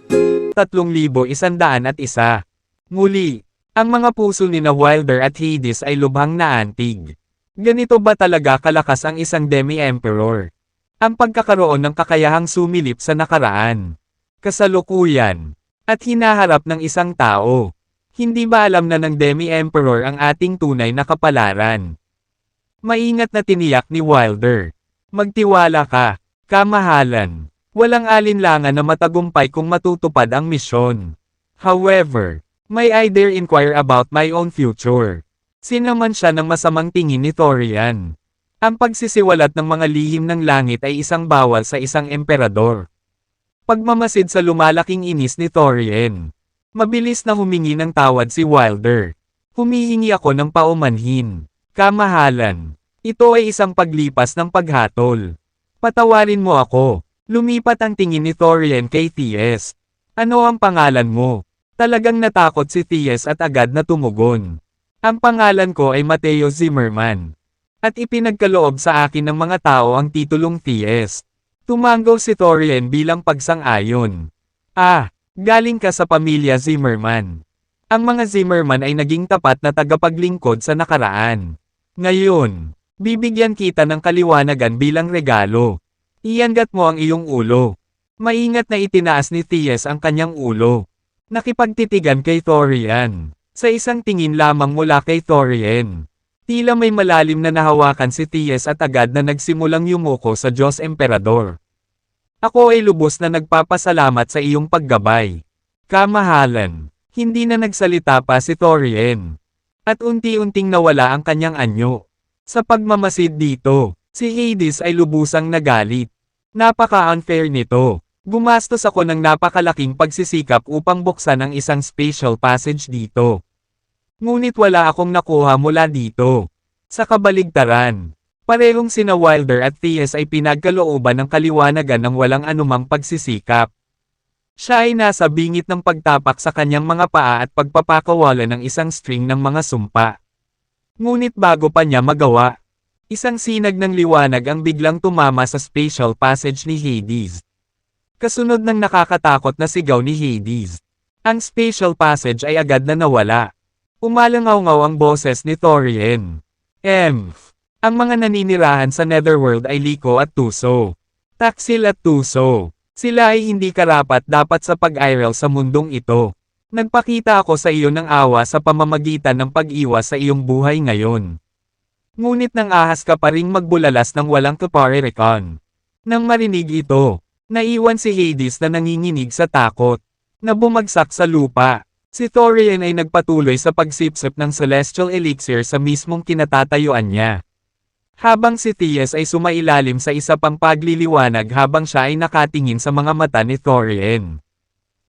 3,101. Muli, ang mga puso ni na Wilder at Hades ay lubhang naantig. Ganito ba talaga kalakas ang isang demi-emperor? Ang pagkakaroon ng kakayahang sumilip sa nakaraan, kasalukuyan, at hinaharap ng isang tao. Hindi ba alam na ng demi-emperor ang ating tunay na kapalaran? Maingat na tiniyak ni Wilder. Magtiwala ka, kamahalan. Walang alinlangan na matagumpay kung matutupad ang misyon. However, may I dare inquire about my own future? Sinaman siya ng masamang tingin ni Thorian. Ang pagsisiwalat ng mga lihim ng langit ay isang bawal sa isang emperador. Pagmamasid sa lumalaking inis ni Thorian. Mabilis na humingi ng tawad si Wilder. Humihingi ako ng paumanhin. Kamahalan. Ito ay isang paglipas ng paghatol. Patawarin mo ako. Lumipat ang tingin ni Thorian kay Thies. Ano ang pangalan mo? Talagang natakot si Thies at agad na tumugon. Ang pangalan ko ay Mateo Zimmerman. At ipinagkaloob sa akin ng mga tao ang titulong Thies. Tumanggo si Thorian bilang pagsang-ayon. Galing ka sa pamilya Zimmerman. Ang mga Zimmerman ay naging tapat na tagapaglingkod sa nakaraan. Ngayon, bibigyan kita ng kaliwanagan bilang regalo. Iangat mo ang iyong ulo. Maingat na itinaas ni Thies ang kanyang ulo. Nakipagtitigan kay Thorian. Sa isang tingin lamang mula kay Thorian. Tila may malalim na nahawakan si Thies at agad na nagsimulang yumuko sa Diyos Emperador. Ako ay lubos na nagpapasalamat sa iyong paggabay. Kamahalan. Hindi na nagsalita pa si Thorian. At unti-unting nawala ang kanyang anyo. Sa pagmamasid dito, si Hades ay lubusang nagalit. Napaka-unfair nito. Gumastos ako ng napakalaking pagsisikap upang buksan ang isang spatial passage dito. Ngunit wala akong nakuha mula dito. Sa kabaligtaran, parehong sina Wilder at Thies ay pinagkalooban ng kaliwanagan ng walang anumang pagsisikap. Siya ay nasa bingit ng pagtapak sa kanyang mga paa at pagpapakawala ng isang string ng mga sumpa. Ngunit bago pa niya magawa, isang sinag ng liwanag ang biglang tumama sa spatial passage ni Hades. Kasunod ng nakakatakot na sigaw ni Hades. Ang spatial passage ay agad na nawala. Umalangaw-ngaw ang boses ni Thorian. Ang mga naninirahan sa Netherworld ay Liko at Tuso. Taksil at Tuso. Sila ay hindi karapat-dapat sa pag-iral sa mundong ito. Nagpakita ako sa iyo ng awa sa pamamagitan ng pag-iwas sa iyong buhay ngayon. Ngunit nang ahas ka pa ring magbulalas ng walang kaparirikon. Nang marinig ito, naiwan si Hades na nanginginig sa takot, na bumagsak sa lupa. Si Thorian ay nagpatuloy sa pagsipsip ng celestial elixir sa mismong kinatatayuan niya. Habang si Thies ay sumailalim sa isa pang pagliliwanag habang siya ay nakatingin sa mga mata ni Thorian.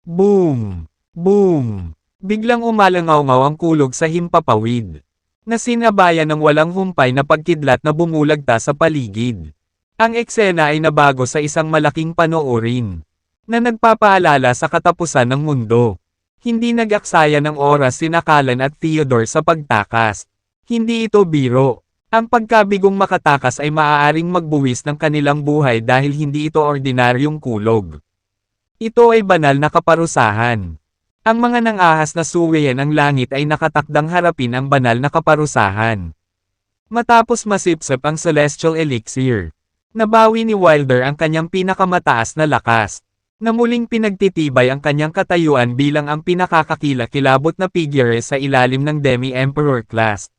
Boom! Boom! Biglang umalangaw-ngaw ang kulog sa himpapawid. Na sinabayan ng walang humpay na pagkidlat na bumulagta sa paligid. Ang eksena ay nabago sa isang malaking panoorin, na nagpapaalala sa katapusan ng mundo. Hindi nag-aksaya ng oras sina Callan at Theodore sa pagtakas. Hindi ito biro. Ang pagkabigong makatakas ay maaaring magbuwis ng kanilang buhay dahil hindi ito ordinaryong kulog. Ito ay banal na kaparusahan. Ang mga nang-ahas na suwayan ng langit ay nakatakdang harapin ang banal na kaparusahan. Matapos masipsip ang celestial elixir, nabawi ni Wilder ang kanyang pinakamataas na lakas, na muling pinagtitibay ang kanyang katayuan bilang ang pinakakakilakilabot na figure sa ilalim ng Demi-Emperor class.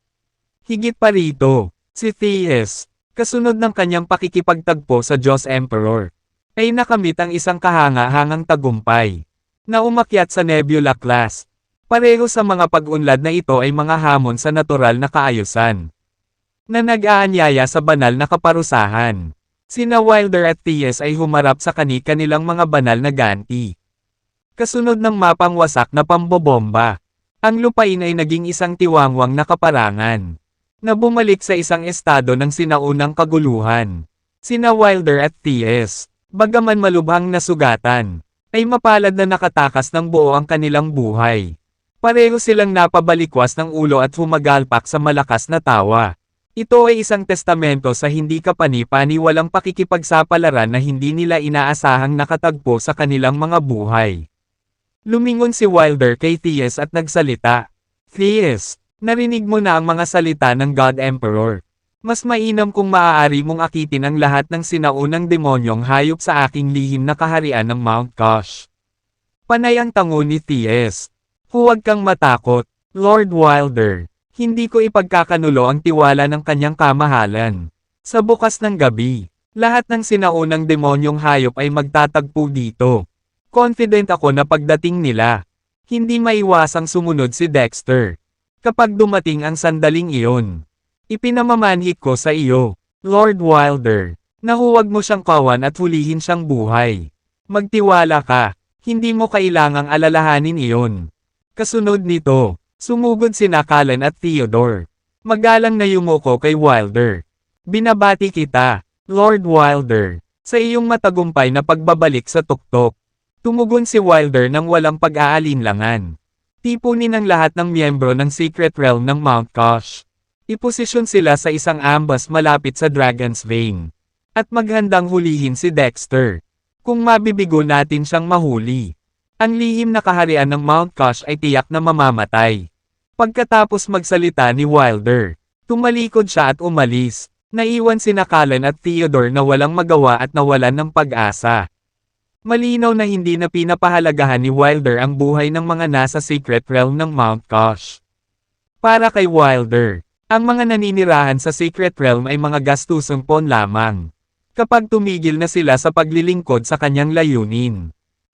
Higit pa rito, si Thies, kasunod ng kanyang pakikipagtagpo sa Diyos Emperor, ay nakamit ang isang kahanga-hangang tagumpay, na umakyat sa Nebula class. Pareho sa mga pag-unlad na ito ay mga hamon sa natural na kaayusan, na nag-aanyaya sa banal na kaparusahan. Sina Wilder at Thies ay humarap sa kani-kanilang mga banal na ganti. Kasunod ng mapang wasak na pambobomba, ang lupain ay naging isang tiwangwang na kaparangan, na bumalik sa isang estado ng sinaunang kaguluhan. Sina Wilder at Thies, bagaman malubhang nasugatan, ay mapalad na nakatakas ng buo ang kanilang buhay. Pareho silang napabalikwas ng ulo at humagalpak sa malakas na tawa. Ito ay isang testamento sa hindi kapani-paniwalang pakikipagsapalaran na hindi nila inaasahang nakatagpo sa kanilang mga buhay. Lumingon si Wilder kay Theus at nagsalita. Theus, narinig mo na ang mga salita ng God Emperor. Mas mainam kung maaari mong akitin ang lahat ng sinaunang demonyong hayop sa aking lihim na kaharian ng Mount Kosh. Panay ang tango ni Theus. Huwag kang matakot, Lord Wilder. Hindi ko ipagkakanulo ang tiwala ng kanyang kamahalan. Sa bukas ng gabi, lahat ng sinaunang demonyong hayop ay magtatagpo dito. Confident ako na pagdating nila, hindi maiwasang sumunod si Dexter. Kapag dumating ang sandaling iyon, ipinamamanhik ko sa iyo, Lord Wilder, na huwag mo siyang kawan at hulihin siyang buhay. Magtiwala ka, hindi mo kailangang alalahanin iyon. Kasunod nito, sumugod sina Callan at Theodore. Magalang na yumuko kay Wilder. Binabati kita, Lord Wilder, sa iyong matagumpay na pagbabalik sa tuktok. Tumugon si Wilder nang walang pag-aalinlangan. Tipunin ang lahat ng miyembro ng Secret Realm ng Mount Kosh. Iposisyon sila sa isang ambas malapit sa Dragon's Vein. At maghandang hulihin si Dexter. Kung mabibigo natin siyang mahuli, ang lihim na kaharian ng Mount Kosh ay tiyak na mamamatay. Pagkatapos magsalita ni Wilder, tumalikod siya at umalis. Naiwan sina Callan at Theodore na walang magawa at nawalan ng pag-asa. Malinaw na hindi na pinapahalagahan ni Wilder ang buhay ng mga nasa Secret Realm ng Mount Kosh. Para kay Wilder, ang mga naninirahan sa Secret Realm ay mga gastusong pon lamang. Kapag tumigil na sila sa paglilingkod sa kanyang layunin,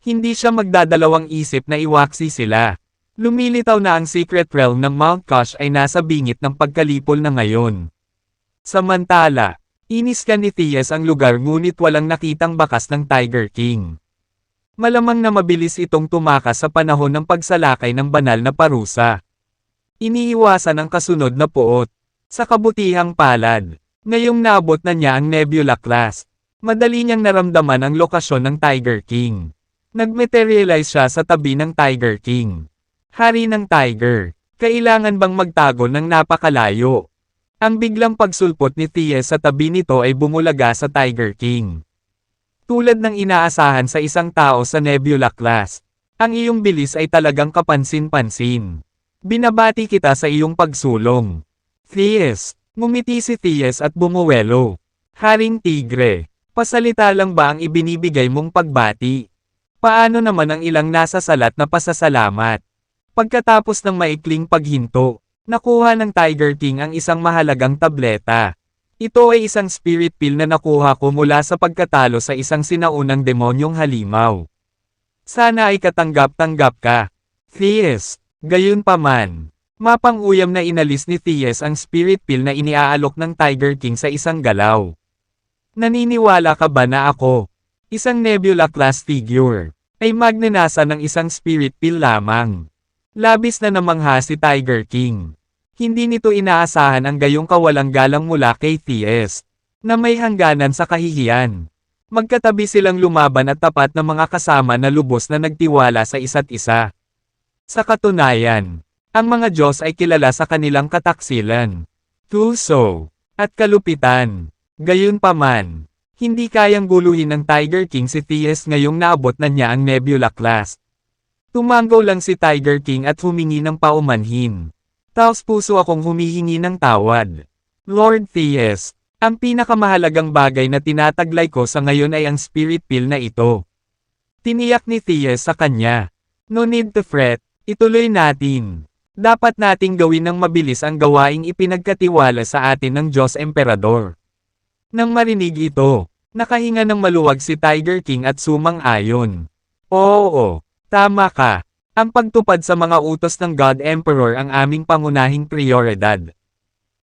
hindi siya magdadalawang isip na iwaksi sila. Lumilitaw na ang Secret Realm ng Mount Kosh ay nasa bingit ng pagkalipol na ngayon. Samantala, iniskan ni Theus ang lugar ngunit walang nakitang bakas ng Tiger King. Malamang na mabilis itong tumakas sa panahon ng pagsalakay ng banal na parusa. Iniiwasan ang kasunod na puot. Sa kabutihang palad, ngayong naabot na niya ang Nebula Class, madali niyang naramdaman ang lokasyon ng Tiger King. Nagmaterialize siya sa tabi ng Tiger King. Hari ng Tiger, kailangan bang magtago ng napakalayo? Ang biglang pagsulpot ni Theus sa tabi nito ay bumulaga sa Tiger King. Tulad ng inaasahan sa isang tao sa Nebula Class, ang iyong bilis ay talagang kapansin-pansin. Binabati kita sa iyong pagsulong. Theus, ngumiti si Theus at bumuwelo. Haring Tigre, pasalita lang ba ang ibinibigay mong pagbati? Paano naman ang ilang nasa salat na pasasalamat? Pagkatapos ng maikling paghinto, nakuha ng Tiger King ang isang mahalagang tableta. Ito ay isang spirit pill na nakuha ko mula sa pagkatalo sa isang sinaunang demonyong halimaw. Sana ay katanggap-tanggap ka, Theus. Gayunpaman, mapang-uyam na inalis ni Theus ang spirit pill na iniaalok ng Tiger King sa isang galaw. Naniniwala ka ba na ako, isang Nebula Class figure, ay magnanasa ng isang spirit pill lamang? Labis na namangha si Tiger King. Hindi nito inaasahan ang gayong kawalang galang mula kay Theus, na may hangganan sa kahihiyan. Magkatabi silang lumaban at tapat na mga kasama na lubos na nagtiwala sa isa't isa. Sa katunayan, ang mga Diyos ay kilala sa kanilang kataksilan, tuso, at kalupitan. Gayunpaman, hindi kayang guluhin ng Tiger King si Theus ngayong naabot na niya ang Nebula Class. Tumanggaw lang si Tiger King at humingi ng paumanhin. Taos puso akong humihingi ng tawad. Lord Theus, ang pinakamahalagang bagay na tinataglay ko sa ngayon ay ang spirit pill na ito. Tiniyak ni Theus sa kanya. No need to fret, ituloy natin. Dapat nating gawin ng mabilis ang gawaing ipinagkatiwala sa atin ng Diyos Emperador. Nang marinig ito, nakahinga ng maluwag si Tiger King at sumang-ayon. Oo, tama ka. Ang pagtupad sa mga utos ng God Emperor ang aming pangunahing prioridad.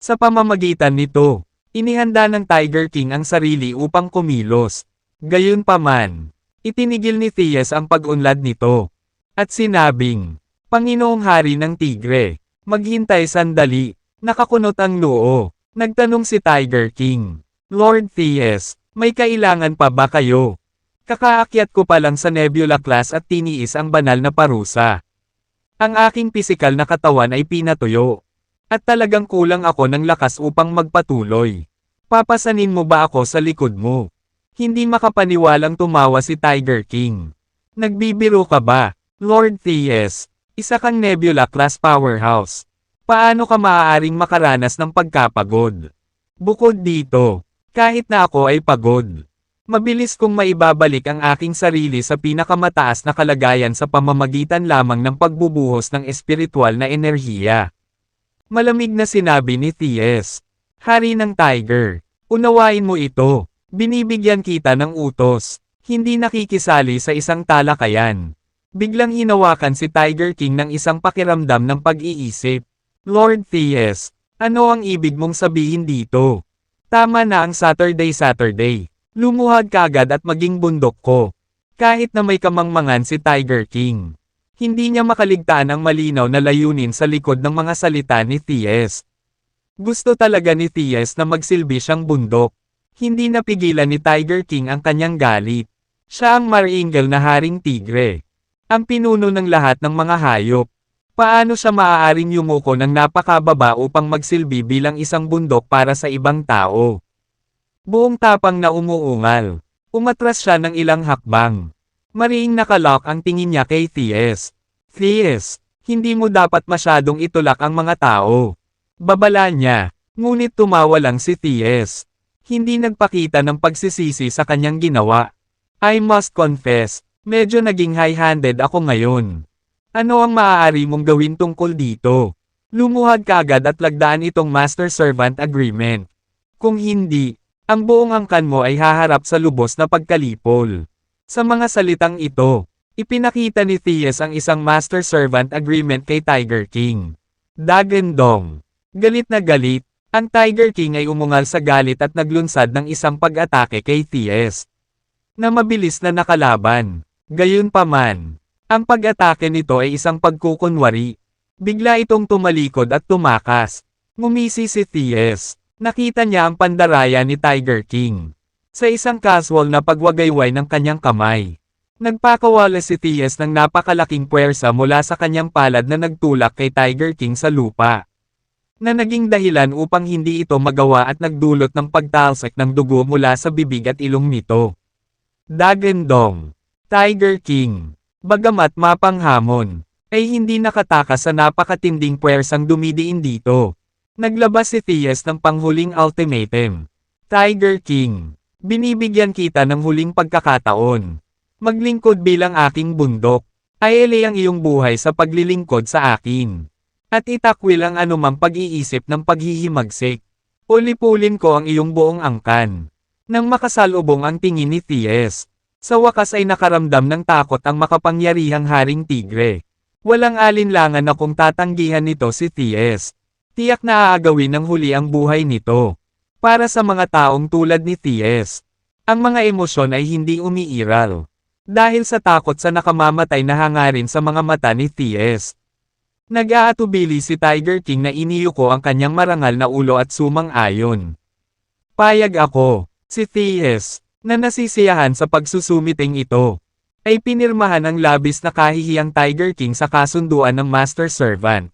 Sa pamamagitan nito, inihanda ng Tiger King ang sarili upang kumilos. Gayunpaman, itinigil ni Theus ang pag-unlad nito. At sinabing, Panginoong Hari ng Tigre, maghintay sandali, nakakunot ang noo. Nagtanong si Tiger King, Lord Theus, may kailangan pa ba kayo? Kakaakyat ko pa lang sa Nebula Class at tiniis ang banal na parusa. Ang aking pisikal na katawan ay pinatuyo. At talagang kulang ako ng lakas upang magpatuloy. Papasanin mo ba ako sa likod mo? Hindi makapaniwalang tumawa si Tiger King. Nagbibiro ka ba? Lord Theus, isa kang Nebula-class powerhouse. Paano ka maaaring makaranas ng pagkapagod? Bukod dito, kahit na ako ay pagod, mabilis kong maibabalik ang aking sarili sa pinakamataas na kalagayan sa pamamagitan lamang ng pagbubuhos ng espiritual na enerhiya. Malamig na sinabi ni Theus, Hari ng Tiger, unawain mo ito. Binibigyan kita ng utos, hindi nakikisali sa isang talakayan. Biglang hinawakan si Tiger King ng isang pakiramdam ng pag-iisip. Lord Theus, ano ang ibig mong sabihin dito? Tama na ang Saturday. Lumuhad kagad at maging bundok ko. Kahit na may kamangmangan si Tiger King. Hindi niya makaligtaan ang malinaw na layunin sa likod ng mga salita ni Theus. Gusto talaga ni Theus na magsilbi siyang bundok. Hindi napigilan ni Tiger King ang kanyang galit. Siya ang maringal na haring tigre. Ang pinuno ng lahat ng mga hayop. Paano siya maaaring yumuko ng napakababa upang magsilbi bilang isang bundok para sa ibang tao? Buong tapang na umuungal. Umatras siya ng ilang hakbang. Mariing nakalock ang tingin niya kay Theus. Theus, hindi mo dapat masyadong itulak ang mga tao. Babala niya, ngunit tumawa lang si Theus. Hindi nagpakita ng pagsisisi sa kanyang ginawa. I must confess, medyo naging high-handed ako ngayon. Ano ang maaari mong gawin tungkol dito? Lumuhad kaagad at lagdaan itong Master-Servant Agreement. Kung hindi, ang buong angkan mo ay haharap sa lubos na pagkalipol. Sa mga salitang ito, ipinakita ni Theus ang isang Master-Servant Agreement kay Tiger King. Dagandong. Galit na galit. Ang Tiger King ay umungal sa galit at naglunsad ng isang pag-atake kay Theus, na mabilis na nakalaban. Gayunpaman, ang pag-atake nito ay isang pagkukunwari. Bigla itong tumalikod at tumakas. Ngumisi si Theus. Nakita niya ang pandaraya ni Tiger King sa isang casual na pagwagayway ng kanyang kamay. Nagpakawala si Theus ng napakalaking puwersa mula sa kanyang palad na nagtulak kay Tiger King sa lupa, na naging dahilan upang hindi ito magawa at nagdulot ng pagtalsik ng dugo mula sa bibig at ilong nito. Dagandong. Tiger King, bagamat mapanghamon, ay hindi nakatakas sa napakatinding puwersang dumidiin dito. Naglabas si Theus ng panghuling ultimatum. Tiger King, binibigyan kita ng huling pagkakataon. Maglingkod bilang aking bundok. Aiele ang iyong buhay sa paglilingkod sa akin. At itakwil ang anumang pag-iisip ng paghihimagsik. Ulipulin ko ang iyong buong angkan. Nang makasalubong ang tingin ni Theus, sa wakas ay nakaramdam ng takot ang makapangyarihang haring tigre. Walang alinlangan na kung tatanggihan nito si Theus. Tiyak na aagawin ng huli ang buhay nito. Para sa mga taong tulad ni Theus, ang mga emosyon ay hindi umiiral. Dahil sa takot sa nakamamatay na hangarin sa mga mata ni Theus. Nag-aatubili si Tiger King na iniyuko ang kanyang marangal na ulo at sumang-ayon. Payag ako, si Theus, na nasisiyahan sa pagsusumiting ito, ay pinirmahan ang labis na kahihiyang Tiger King sa kasunduan ng Master Servant,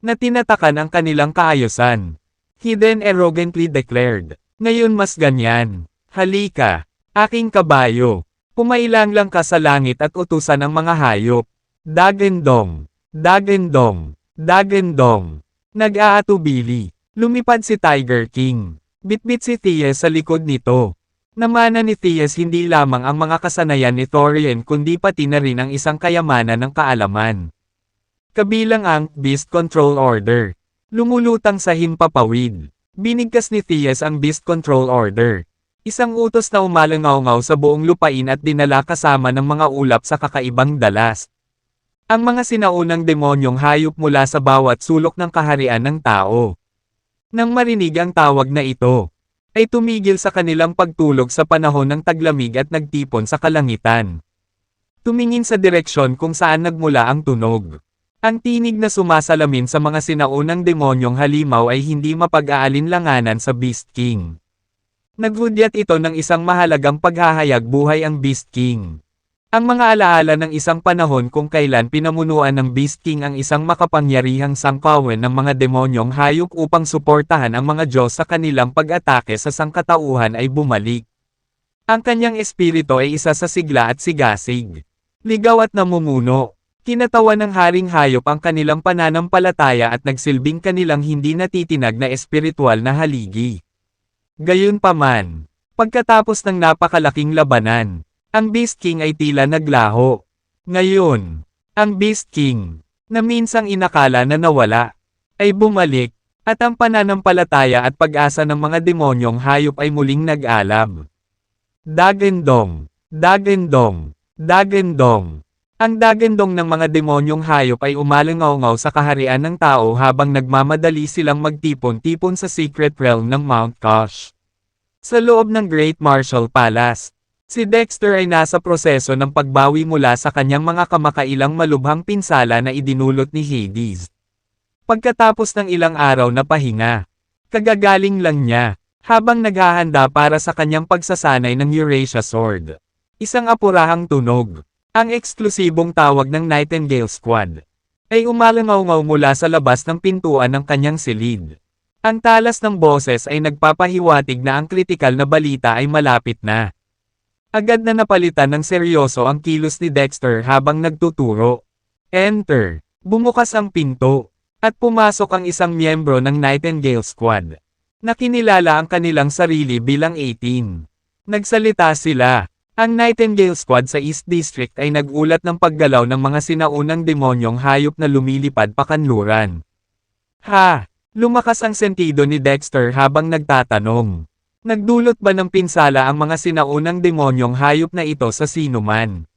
na tinatakan ang kanilang kaayusan. He then arrogantly declared, ngayon mas ganyan, halika, aking kabayo, pumailang lang ka sa langit at utusan ang mga hayop. Dagandong. Dagandong. Dagandong. Nag-aatubili. Lumipad si Tiger King. Bitbit si Theus sa likod nito. Namana ni Theus hindi lamang ang mga kasanayan ni Thorian kundi pati na rin ang isang kayamanan ng kaalaman. Kabilang ang Beast Control Order. Lumulutang sa himpapawid. Binigkas ni Theus ang Beast Control Order. Isang utos na umalangaw-ngaw sa buong lupain at dinala kasama ng mga ulap sa kakaibang dalas. Ang mga sinaunang demonyong hayop mula sa bawat sulok ng kaharian ng tao. Nang marinig ang tawag na ito, ay tumigil sa kanilang pagtulog sa panahon ng taglamig at nagtipon sa kalangitan. Tumingin sa direksyon kung saan nagmula ang tunog. Ang tinig na sumasalamin sa mga sinaunang demonyong halimaw ay hindi mapag-aalinlanganan sa Beast King. Naghudyat ito ng isang mahalagang paghahayag buhay ang Beast King. Ang mga alaala ng isang panahon kung kailan pinamunuan ng Beast King ang isang makapangyarihang sangkawan ng mga demonyong hayop upang suportahan ang mga Diyos sa kanilang pag-atake sa sangkatauhan ay bumalik. Ang kanyang espiritu ay isa sa sigla at sigasig. Ligaw at namumuno. Kinatawan ng haring hayop ang kanilang pananampalataya at nagsilbing kanilang hindi natitinag na espiritual na haligi. Gayunpaman, pagkatapos ng napakalaking labanan, ang Beast King ay tila naglaho. Ngayon, ang Beast King, na minsang inakala na nawala, ay bumalik, at ang pananampalataya at pag-asa ng mga demonyong hayop ay muling nag-alab. Dagendong, Dagendong, Dagendong. Ang dagendong ng mga demonyong hayop ay umalangaw-ngaw sa kaharian ng tao habang nagmamadali silang magtipon-tipon sa secret realm ng Mount Kosh. Sa loob ng Great Martial Palace, si Dexter ay nasa proseso ng pagbawi mula sa kanyang mga kamakailang malubhang pinsala na idinulot ni Hades. Pagkatapos ng ilang araw na pahinga, kagagaling lang niya, habang naghahanda para sa kanyang pagsasanay ng Eurasia Sword. Isang apurahang tunog. Ang eksklusibong tawag ng Nightingale Squad ay umalangaw-ngaw mula sa labas ng pintuan ng kanyang silid. Ang talas ng boses ay nagpapahiwatig na ang kritikal na balita ay malapit na. Agad na napalitan ng seryoso ang kilos ni Dexter habang nagtuturo. Enter. Bumukas ang pinto, at pumasok ang isang miyembro ng Nightingale Squad. Nakinilala ang kanilang sarili bilang 18. Nagsalita sila. Ang Nightingale Squad sa East District ay nagulat ng paggalaw ng mga sinaunang demonyong hayop na lumilipad pakanluran. Ha! Lumakas ang sentido ni Dexter habang nagtatanong. Nagdulot ba ng pinsala ang mga sinaunang demonyong hayop na ito sa sinuman?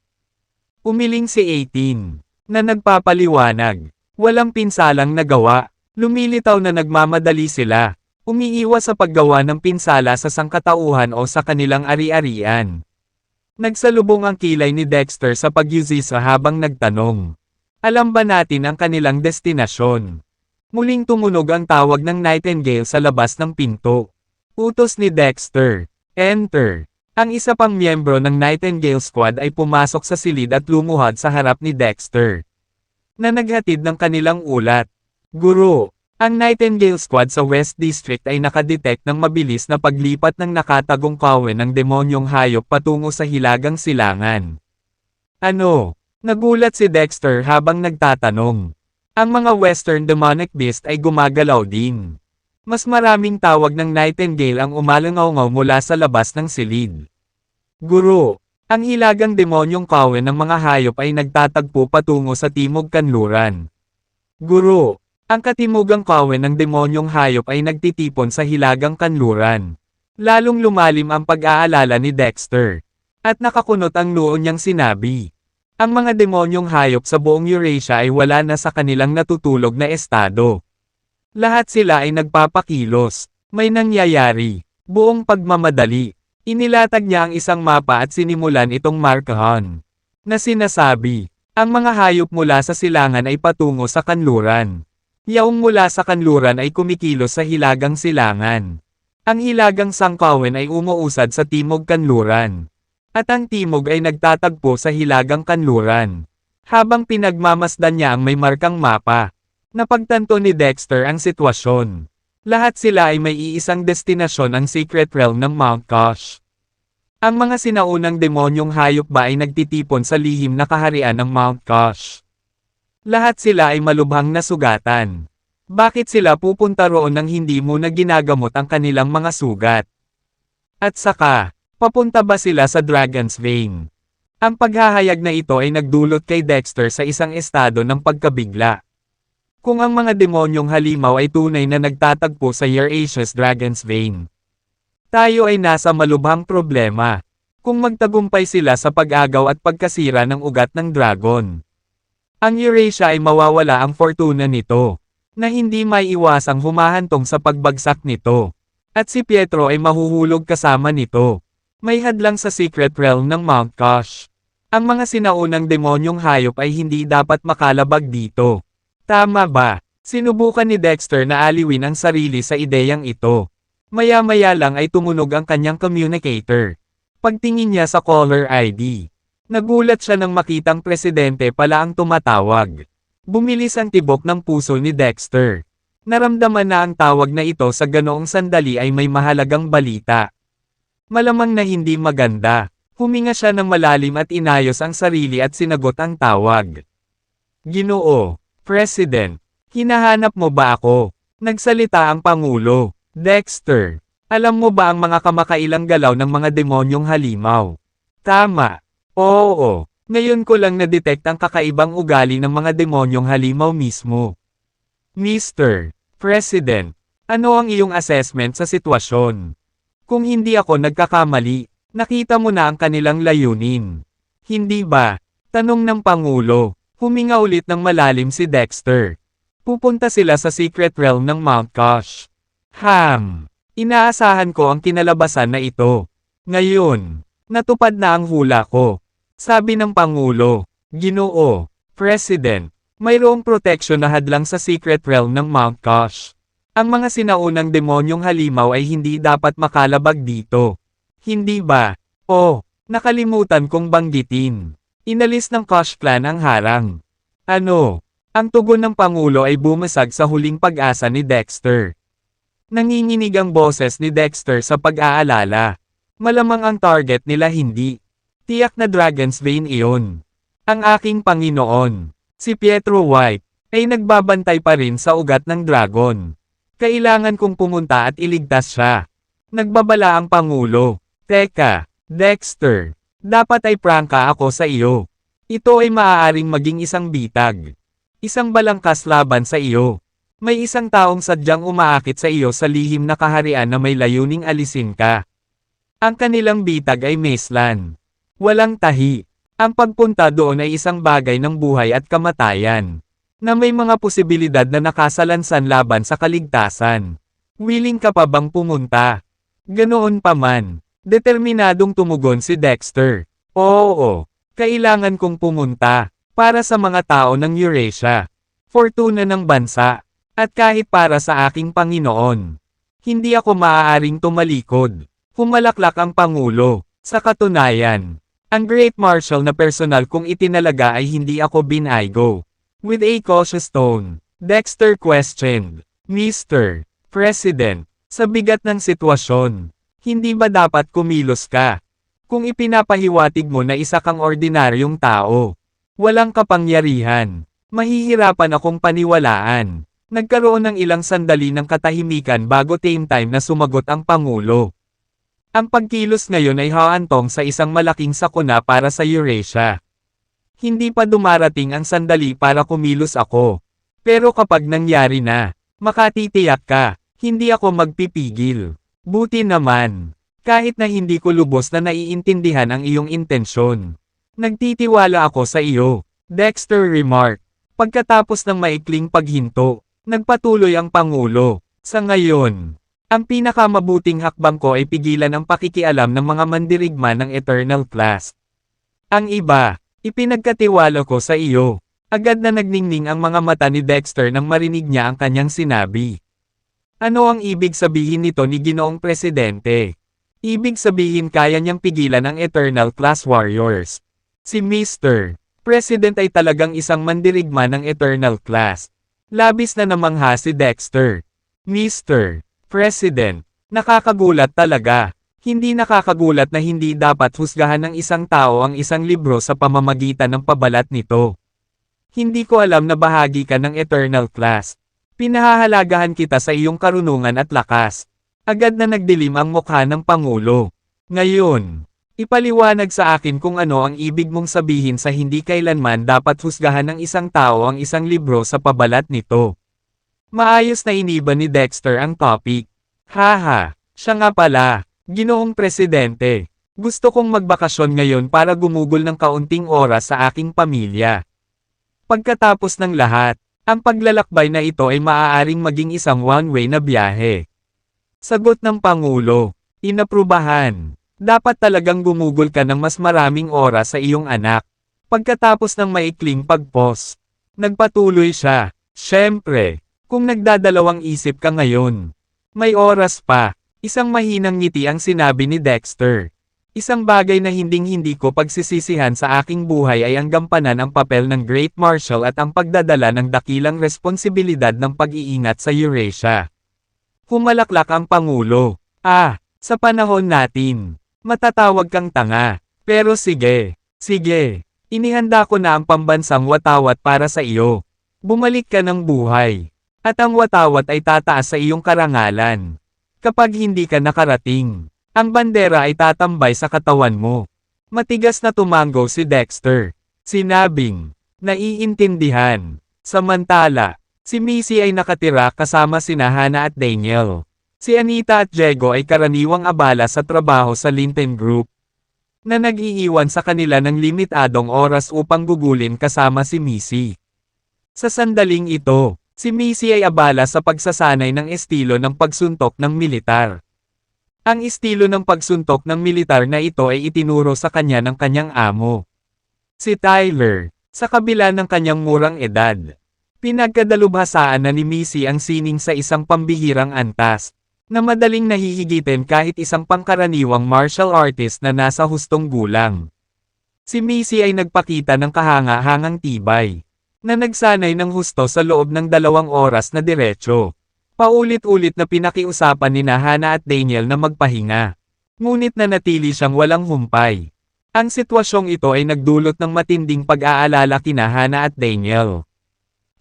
Umiling si 18, na nagpapaliwanag. Walang pinsalang nagawa. Lumilitaw na nagmamadali sila. Umiiwas sa paggawa ng pinsala sa sangkatauhan o sa kanilang ari-arian. Nagsalubong ang kilay ni Dexter sa pagyuzisa habang nagtanong. Alam ba natin ang kanilang destinasyon? Muling tumunog ang tawag ng Nightingale sa labas ng pinto. Utos ni Dexter. Enter. Ang isa pang miyembro ng Nightingale Squad ay pumasok sa silid at lumuhad sa harap ni Dexter, na naghatid ng kanilang ulat. Guro, ang Nightingale Squad sa West District ay nakadetect ng mabilis na paglipat ng nakatagong kawen ng demonyong hayop patungo sa Hilagang Silangan. Ano? Nagulat si Dexter habang nagtatanong. Ang mga Western demonic beast ay gumagalaw din. Mas maraming tawag ng Nightingale ang umalangaw-ngaw mula sa labas ng silid. Guro, ang hilagang demonyong kawen ng mga hayop ay nagtatagpo patungo sa Timog Kanluran. Guro, ang katimugang kawen ng demonyong hayop ay nagtitipon sa Hilagang Kanluran. Lalong lumalim ang pag-aalala ni Dexter. At nakakunot ang noo niyang sinabi. Ang mga demonyong hayop sa buong Eurasia ay wala na sa kanilang natutulog na estado. Lahat sila ay nagpapakilos. May nangyayari. Buong pagmamadali. Inilatag niya ang isang mapa at sinimulan itong markahan. Na sinasabi, ang mga hayop mula sa silangan ay patungo sa kanluran. Yaong mula sa kanluran ay kumikilos sa Hilagang Silangan. Ang Hilagang Sangkawen ay umuusad sa Timog Kanluran. At ang Timog ay nagtatagpo sa Hilagang Kanluran. Habang pinagmamasdan niya ang may markang mapa, napagtanto ni Dexter ang sitwasyon. Lahat sila ay may iisang destinasyon, ang secret realm ng Mount Kosh. Ang mga sinaunang demonyong hayop ba ay nagtitipon sa lihim na kaharian ng Mount Kosh? Lahat sila ay malubhang nasugatan. Bakit sila pupunta roon nang hindi mo na ginagamot ang kanilang mga sugat? At saka, papunta ba sila sa Dragon's Vein? Ang paghahayag na ito ay nagdulot kay Dexter sa isang estado ng pagkabigla. Kung ang mga demonyong halimaw ay tunay na nagtatagpo sa Eurasia's Dragon's Vein, tayo ay nasa malubhang problema. Kung magtagumpay sila sa pag-agaw at pagkasira ng ugat ng dragon, ang Eurasia ay mawawala ang fortuna nito, na hindi maiiwasang humahantong sa pagbagsak nito. At si Pietro ay mahuhulog kasama nito. May hadlang sa secret realm ng Mount Kosh. Ang mga sinaunang demonyong hayop ay hindi dapat makalabag dito. Tama ba? Sinubukan ni Dexter na aliwin ang sarili sa ideyang ito. Maya-maya lang ay tumunog ang kanyang communicator. Pagtingin niya sa caller ID, nagulat siya nang makitang presidente pala ang tumatawag. Bumilis ang tibok ng puso ni Dexter. Naramdaman na ang tawag na ito sa ganoong sandali ay may mahalagang balita. Malamang na hindi maganda. Huminga siya ng malalim at inayos ang sarili at sinagot ang tawag. Ginoo, President, hinahanap mo ba ako? Nagsalita ang Pangulo. Dexter, alam mo ba ang mga kamakailang galaw ng mga demonyong halimaw? Tama. Oo. Ngayon ko lang na-detect ang kakaibang ugali ng mga demonyong halimaw mismo. Mr. President, ano ang iyong assessment sa sitwasyon? Kung hindi ako nagkakamali, nakita mo na ang kanilang layunin. Hindi ba? Tanong ng Pangulo. Huminga ulit ng malalim si Dexter. Pupunta sila sa secret realm ng Mount Kosh. Inaasahan ko ang kinalabasan na ito. Ngayon, natupad na ang hula ko. Sabi ng Pangulo. Ginoo, President, mayroong protection na hadlang sa secret realm ng Mount Kosh. Ang mga sinaunang demonyong halimaw ay hindi dapat makalabag dito. Hindi ba? Oh, nakalimutan kong banggitin. Inalis ng Kosh clan ang harang. Ano? Ang tugon ng Pangulo ay bumasag sa huling pag-asa ni Dexter. Nanginginig ang boses ni Dexter sa pag-aalala. Malamang ang target nila hindi. Tiyak na Dragon's Vein iyon. Ang aking Panginoon, si Pietro White, ay nagbabantay pa rin sa ugat ng dragon. Kailangan kong pumunta at iligtas siya. Nagbabala ang Pangulo. Teka, Dexter. Dapat ay prangka ako sa iyo. Ito ay maaaring maging isang bitag. Isang balangkas laban sa iyo. May isang taong sadyang umaakit sa iyo sa lihim na kaharian na may layuning alisin ka. Ang kanilang bitag ay Maceland. Walang tahi. Ang pagpunta doon ay isang bagay ng buhay at kamatayan. Na may mga posibilidad na nakasalansan laban sa kaligtasan. Willing ka pa bang pumunta? Ganoon pa man. Determinadong tumugon si Dexter. Oo, kailangan kong pumunta, para sa mga tao ng Eurasia. Fortuna ng bansa, at kahit para sa aking Panginoon. Hindi ako maaaring tumalikod. Humalaklak ang Pangulo. Sa katunayan, ang Great Marshal na personal kong itinalaga ay hindi ako binaygo. With a cautious tone, Dexter questioned, Mr. President, sa bigat ng sitwasyon, hindi ba dapat kumilos ka? Kung ipinapahiwatig mo na isa kang ordinaryong tao, walang kapangyarihan, mahihirapan akong paniwalaan. Nagkaroon ng ilang sandali ng katahimikan bago time na sumagot ang Pangulo. Ang pagkilos ngayon ay haantong sa isang malaking sakuna para sa Eurasia. Hindi pa dumarating ang sandali para kumilos ako. Pero kapag nangyari na, makatitiyak ka, hindi ako magpipigil. Buti naman. Kahit na hindi ko lubos na naiintindihan ang iyong intensyon. Nagtitiwala ako sa iyo, Dexter remarked. Pagkatapos ng maikling paghinto, nagpatuloy ang Pangulo. Sa ngayon, ang pinakamabuting hakbang ko ay pigilan ang pakikialam ng mga mandirigma ng Eternal Class. Ang iba, ipinagkatiwala ko sa iyo. Agad na nagningning ang mga mata ni Dexter nang marinig niya ang kanyang sinabi. Ano ang ibig sabihin nito ni Ginoong Presidente? Ibig sabihin kaya niyang pigilan ang Eternal Class Warriors. Si Mr. President ay talagang isang mandirigma ng Eternal Class. Labis na namangha si Dexter. Mr. President, nakakagulat talaga. Hindi nakakagulat na hindi dapat husgahan ng isang tao ang isang libro sa pamamagitan ng pabalat nito. Hindi ko alam na bahagi ka ng Eternal Class. Pinahahalagahan kita sa iyong karunungan at lakas. Agad na nagdilim ang mukha ng Pangulo. Ngayon, ipaliwanag sa akin kung ano ang ibig mong sabihin sa hindi kailanman dapat husgahan ng isang tao ang isang libro sa pabalat nito. Maayos na iniba ni Dexter ang topic. Haha, siya nga pala, Ginoong Presidente. Gusto kong magbakasyon ngayon para gumugol ng kaunting oras sa aking pamilya. Pagkatapos ng lahat, ang paglalakbay na ito ay maaaring maging isang one-way na biyahe. Sagot ng Pangulo, inaprubahan. Dapat talagang gumugol ka ng mas maraming oras sa iyong anak. Pagkatapos ng maikling pag-pause, nagpatuloy siya. Siyempre, kung nagdadalawang isip ka ngayon, may oras pa. Isang mahinang ngiti ang sinabi ni Dexter. Isang bagay na hinding-hindi ko pagsisisihan sa aking buhay ay ang gampanan ang papel ng Great Marshal at ang pagdadala ng dakilang responsibilidad ng pag-iingat sa Eurasia. Humalaklak ang Pangulo. Sa panahon natin, matatawag kang tanga. Pero sige, Inihanda ko na ang pambansang watawat para sa iyo. Bumalik ka ng buhay. At ang watawat ay tataas sa iyong karangalan. Kapag hindi ka nakarating, ang bandera ay tatambay sa katawan mo. Matigas na tumango si Dexter. Sinabing, naiintindihan. Samantala, si Missy ay nakatira kasama sina Hannah at Daniel. Si Anita at Diego ay karaniwang abala sa trabaho sa Linton Group, na nag-iiwan sa kanila ng limitadong oras upang gugulin kasama si Missy. Sa sandaling ito, si Missy ay abala sa pagsasanay ng estilo ng pagsuntok ng militar. Ang estilo ng pagsuntok ng militar na ito ay itinuro sa kanya ng kanyang amo. Si Tyler, sa kabila ng kanyang murang edad, pinagkadalubhasaan na ni Missy ang sining sa isang pambihirang antas, na madaling nahihigitin kahit isang pangkaraniwang martial artist na nasa hustong gulang. Si Missy ay nagpakita ng kahanga-hangang tibay, na nagsanay ng husto sa loob ng 2 oras na diretso. Paulit-ulit na pinakiusapan ni Hannah at Daniel na magpahinga. Ngunit nanatili siyang walang humpay. Ang sitwasyong ito ay nagdulot ng matinding pag-aalala kina Hannah at Daniel.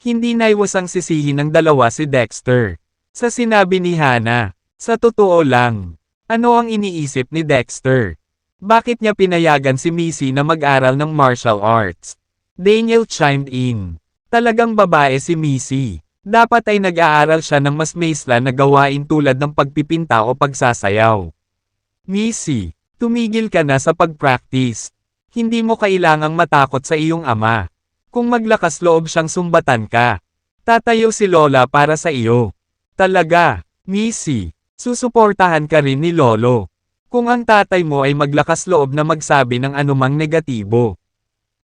Hindi naiwasang sisihin ng dalawa si Dexter. Sa sinabi ni Hannah, sa totoo lang, ano ang iniisip ni Dexter? Bakit niya pinayagan si Missy na mag-aral ng martial arts? Daniel chimed in. Talagang babae si Missy. Dapat ay nag-aaral siya ng mas maisla na gawain tulad ng pagpipinta o pagsasayaw. Missy, tumigil ka na sa pag-practice. Hindi mo kailangang matakot sa iyong ama. Kung maglakas loob siyang sumbatan ka, tatayo si Lola para sa iyo. Talaga, Missy, susuportahan ka rin ni Lolo. Kung ang tatay mo ay maglakas loob na magsabi ng anumang negatibo,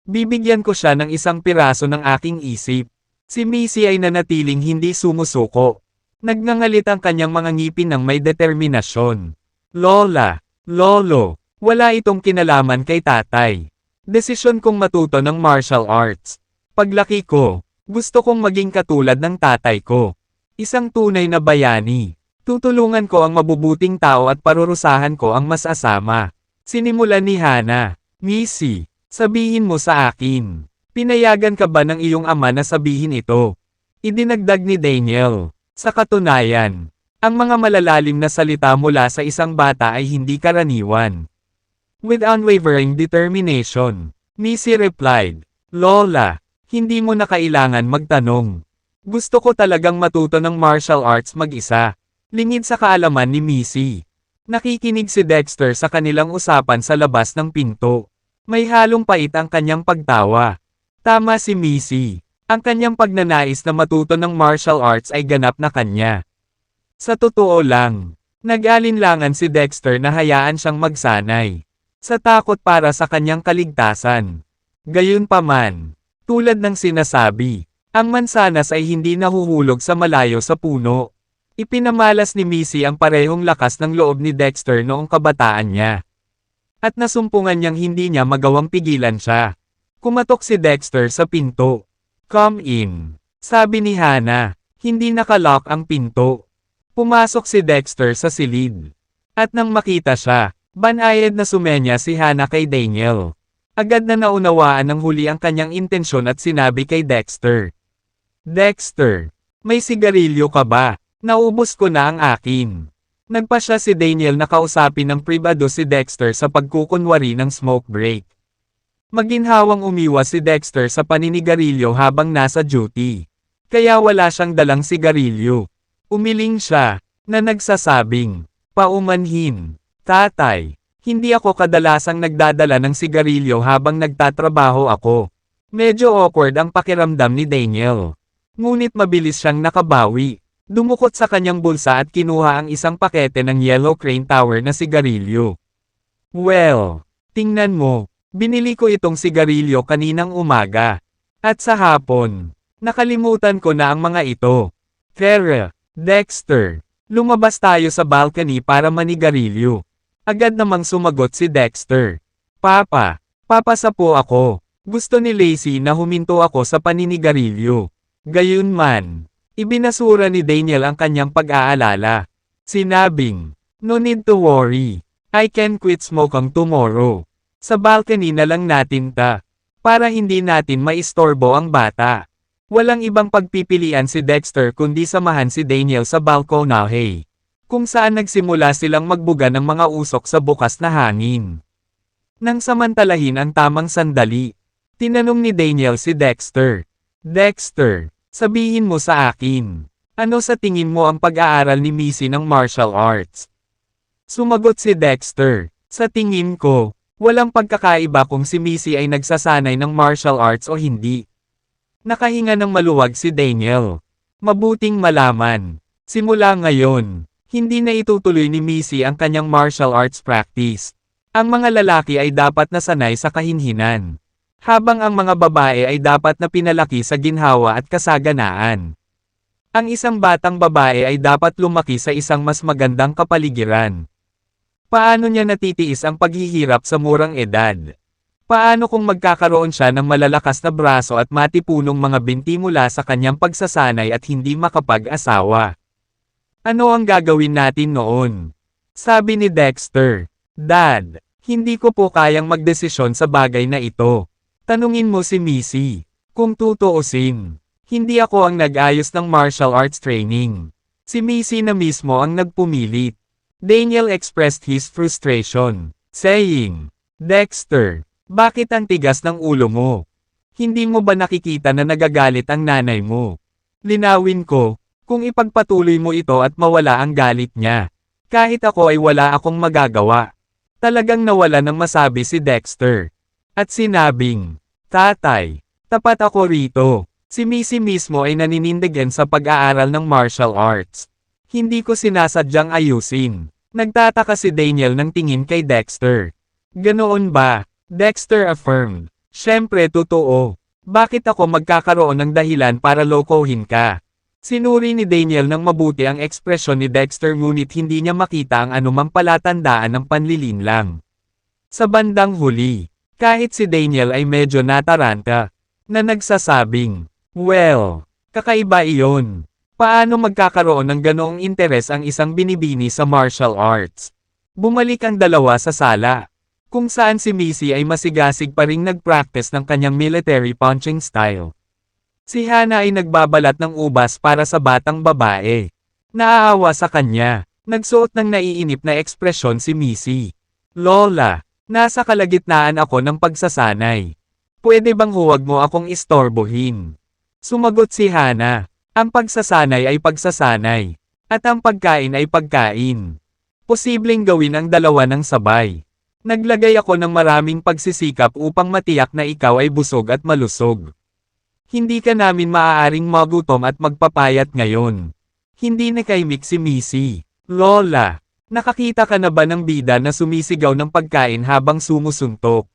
bibigyan ko siya ng isang piraso ng aking isip. Si Missy ay nanatiling hindi sumusuko. Nagngangalit ang kanyang mga ngipin ng may determinasyon. Lola, Lolo, wala itong kinalaman kay tatay. Desisyon kong matuto ng martial arts. Paglaki ko, gusto kong maging katulad ng tatay ko. Isang tunay na bayani. Tutulungan ko ang mabubuting tao at parurusahan ko ang masasama. Sinimulan ni Hannah. Missy, sabihin mo sa akin. Pinayagan ka ba ng iyong ama na sabihin ito? Idinagdag ni Daniel. Sa katunayan, ang mga malalalim na salita mula sa isang bata ay hindi karaniwan. With unwavering determination, Missy replied, Lola, hindi mo na kailangan magtanong. Gusto ko talagang matuto ng martial arts mag-isa. Lingid sa kaalaman ni Missy. Nakikinig si Dexter sa kanilang usapan sa labas ng pinto. May halong pait ang kanyang pagtawa. Tama si Missy. Ang kanyang pagnanais na matuto ng martial arts ay ganap na kanya. Sa totoo lang, nag-alinlangan si Dexter na hayaan siyang magsanay. Sa takot para sa kanyang kaligtasan. Gayunpaman, tulad ng sinasabi, ang mansanas ay hindi nahuhulog sa malayo sa puno. Ipinamalas ni Missy ang parehong lakas ng loob ni Dexter noong kabataan niya. At nasumpungan niyang hindi niya magawang pigilan siya. Kumatok si Dexter sa pinto. Come in, sabi ni Hannah. Hindi nakalock ang pinto. Pumasok si Dexter sa silid. At nang makita siya, banayad na sumenya si Hannah kay Daniel. Agad na naunawaan ng huli ang kanyang intensyon at sinabi kay Dexter. Dexter, may sigarilyo ka ba? Naubos ko na ang akin. Nagpa siya si Daniel na kausapin ng pribado si Dexter sa pagkukunwari ng smoke break. Maginhawang umiwas si Dexter sa paninigarilyo habang nasa duty. Kaya wala siyang dalang sigarilyo. Umiling siya, na nagsasabing, paumanhin, tatay, hindi ako kadalasang nagdadala ng sigarilyo habang nagtatrabaho ako. Medyo awkward ang pakiramdam ni Daniel. Ngunit mabilis siyang nakabawi. Dumukot sa kanyang bulsa at kinuha ang isang pakete ng Yellow Crane Tower na sigarilyo. Well, tingnan mo, binili ko itong sigarilyo kaninang umaga. At sa hapon, nakalimutan ko na ang mga ito. Kara, Dexter, lumabas tayo sa balcony para manigarilyo. Agad namang sumagot si Dexter. Papa, papasapo ako. Gusto ni Lacey na huminto ako sa paninigarilyo. Gayunman, ibinasura ni Daniel ang kanyang pag-aalala. Sinabing, no need to worry. I can quit smoking tomorrow. Sa balcony na lang natin ta. Para hindi natin maistorbo ang bata. Walang ibang pagpipilian si Dexter kundi samahan si Daniel sa balkonahe, kung saan nagsimula silang magbuga ng mga usok sa bukas na hangin. Nang samantalahin ang tamang sandali, tinanong ni Daniel si Dexter. Dexter, sabihin mo sa akin, ano sa tingin mo ang pag-aaral ni Missy ng martial arts? Sumagot si Dexter, sa tingin ko, walang pagkakaiba kung si Missy ay nagsasanay ng martial arts o hindi. Nakahinga ng maluwag si Daniel. Mabuting malaman. Simula ngayon, hindi na itutuloy ni Missy ang kanyang martial arts practice. Ang mga lalaki ay dapat na sanay sa kahinhinan, habang ang mga babae ay dapat na pinalaki sa ginhawa at kasaganaan. Ang isang batang babae ay dapat lumaki sa isang mas magandang kapaligiran. Paano niya natitiis ang paghihirap sa murang edad? Paano kung magkakaroon siya ng malalakas na braso at matipunong mga binti mula sa kanyang pagsasanay at hindi makapag-asawa? Ano ang gagawin natin noon? Sabi ni Dexter, Dad, hindi ko po kayang magdesisyon sa bagay na ito. Tanungin mo si Missy. Kung tutuusin, hindi ako ang nag-ayos ng martial arts training. Si Missy na mismo ang nagpumilit. Daniel expressed his frustration, saying, Dexter, bakit ang tigas ng ulo mo? Hindi mo ba nakikita na nagagalit ang nanay mo? Linawin ko, kung ipagpatuloy mo ito at mawala ang galit niya. Kahit ako ay wala akong magagawa. Talagang nawala ng masabi si Dexter. At sinabing, Tatay, tapat ako rito. Si Missy mismo ay naninindigan sa pag-aaral ng martial arts. Hindi ko sinasadyang ayusin. Nagtataka si Daniel ng tingin kay Dexter. Ganoon ba? Dexter affirmed. Siyempre totoo. Bakit ako magkakaroon ng dahilan para lokohin ka? Sinuri ni Daniel ng mabuti ang ekspresyon ni Dexter ngunit hindi niya makita ang anumang palatandaan ng panlilinlang. Sa bandang huli, kahit si Daniel ay medyo nataranta, na nagsasabing, well, kakaiba iyon. Paano magkakaroon ng ganoong interes ang isang binibini sa martial arts? Bumalik ang dalawa sa sala, kung saan si Missy ay masigasig pa ring nag-practice ng kanyang military punching style. Si Hana ay nagbabalat ng ubas para sa batang babae. Naaawa sa kanya, nagsuot ng naiinip na ekspresyon si Missy. Lola, nasa kalagitnaan ako ng pagsasanay. Pwede bang huwag mo akong istorbohin? Sumagot si Hana. Ang pagsasanay ay pagsasanay, at ang pagkain ay pagkain. Posibleng gawin ang dalawa ng sabay. Naglagay ako ng maraming pagsisikap upang matiyak na ikaw ay busog at malusog. Hindi ka namin maaaring magutom at magpapayat ngayon. Hindi nakaimik si Missy. Lola, nakakita ka na ba ng bida na sumisigaw ng pagkain habang sumusuntok?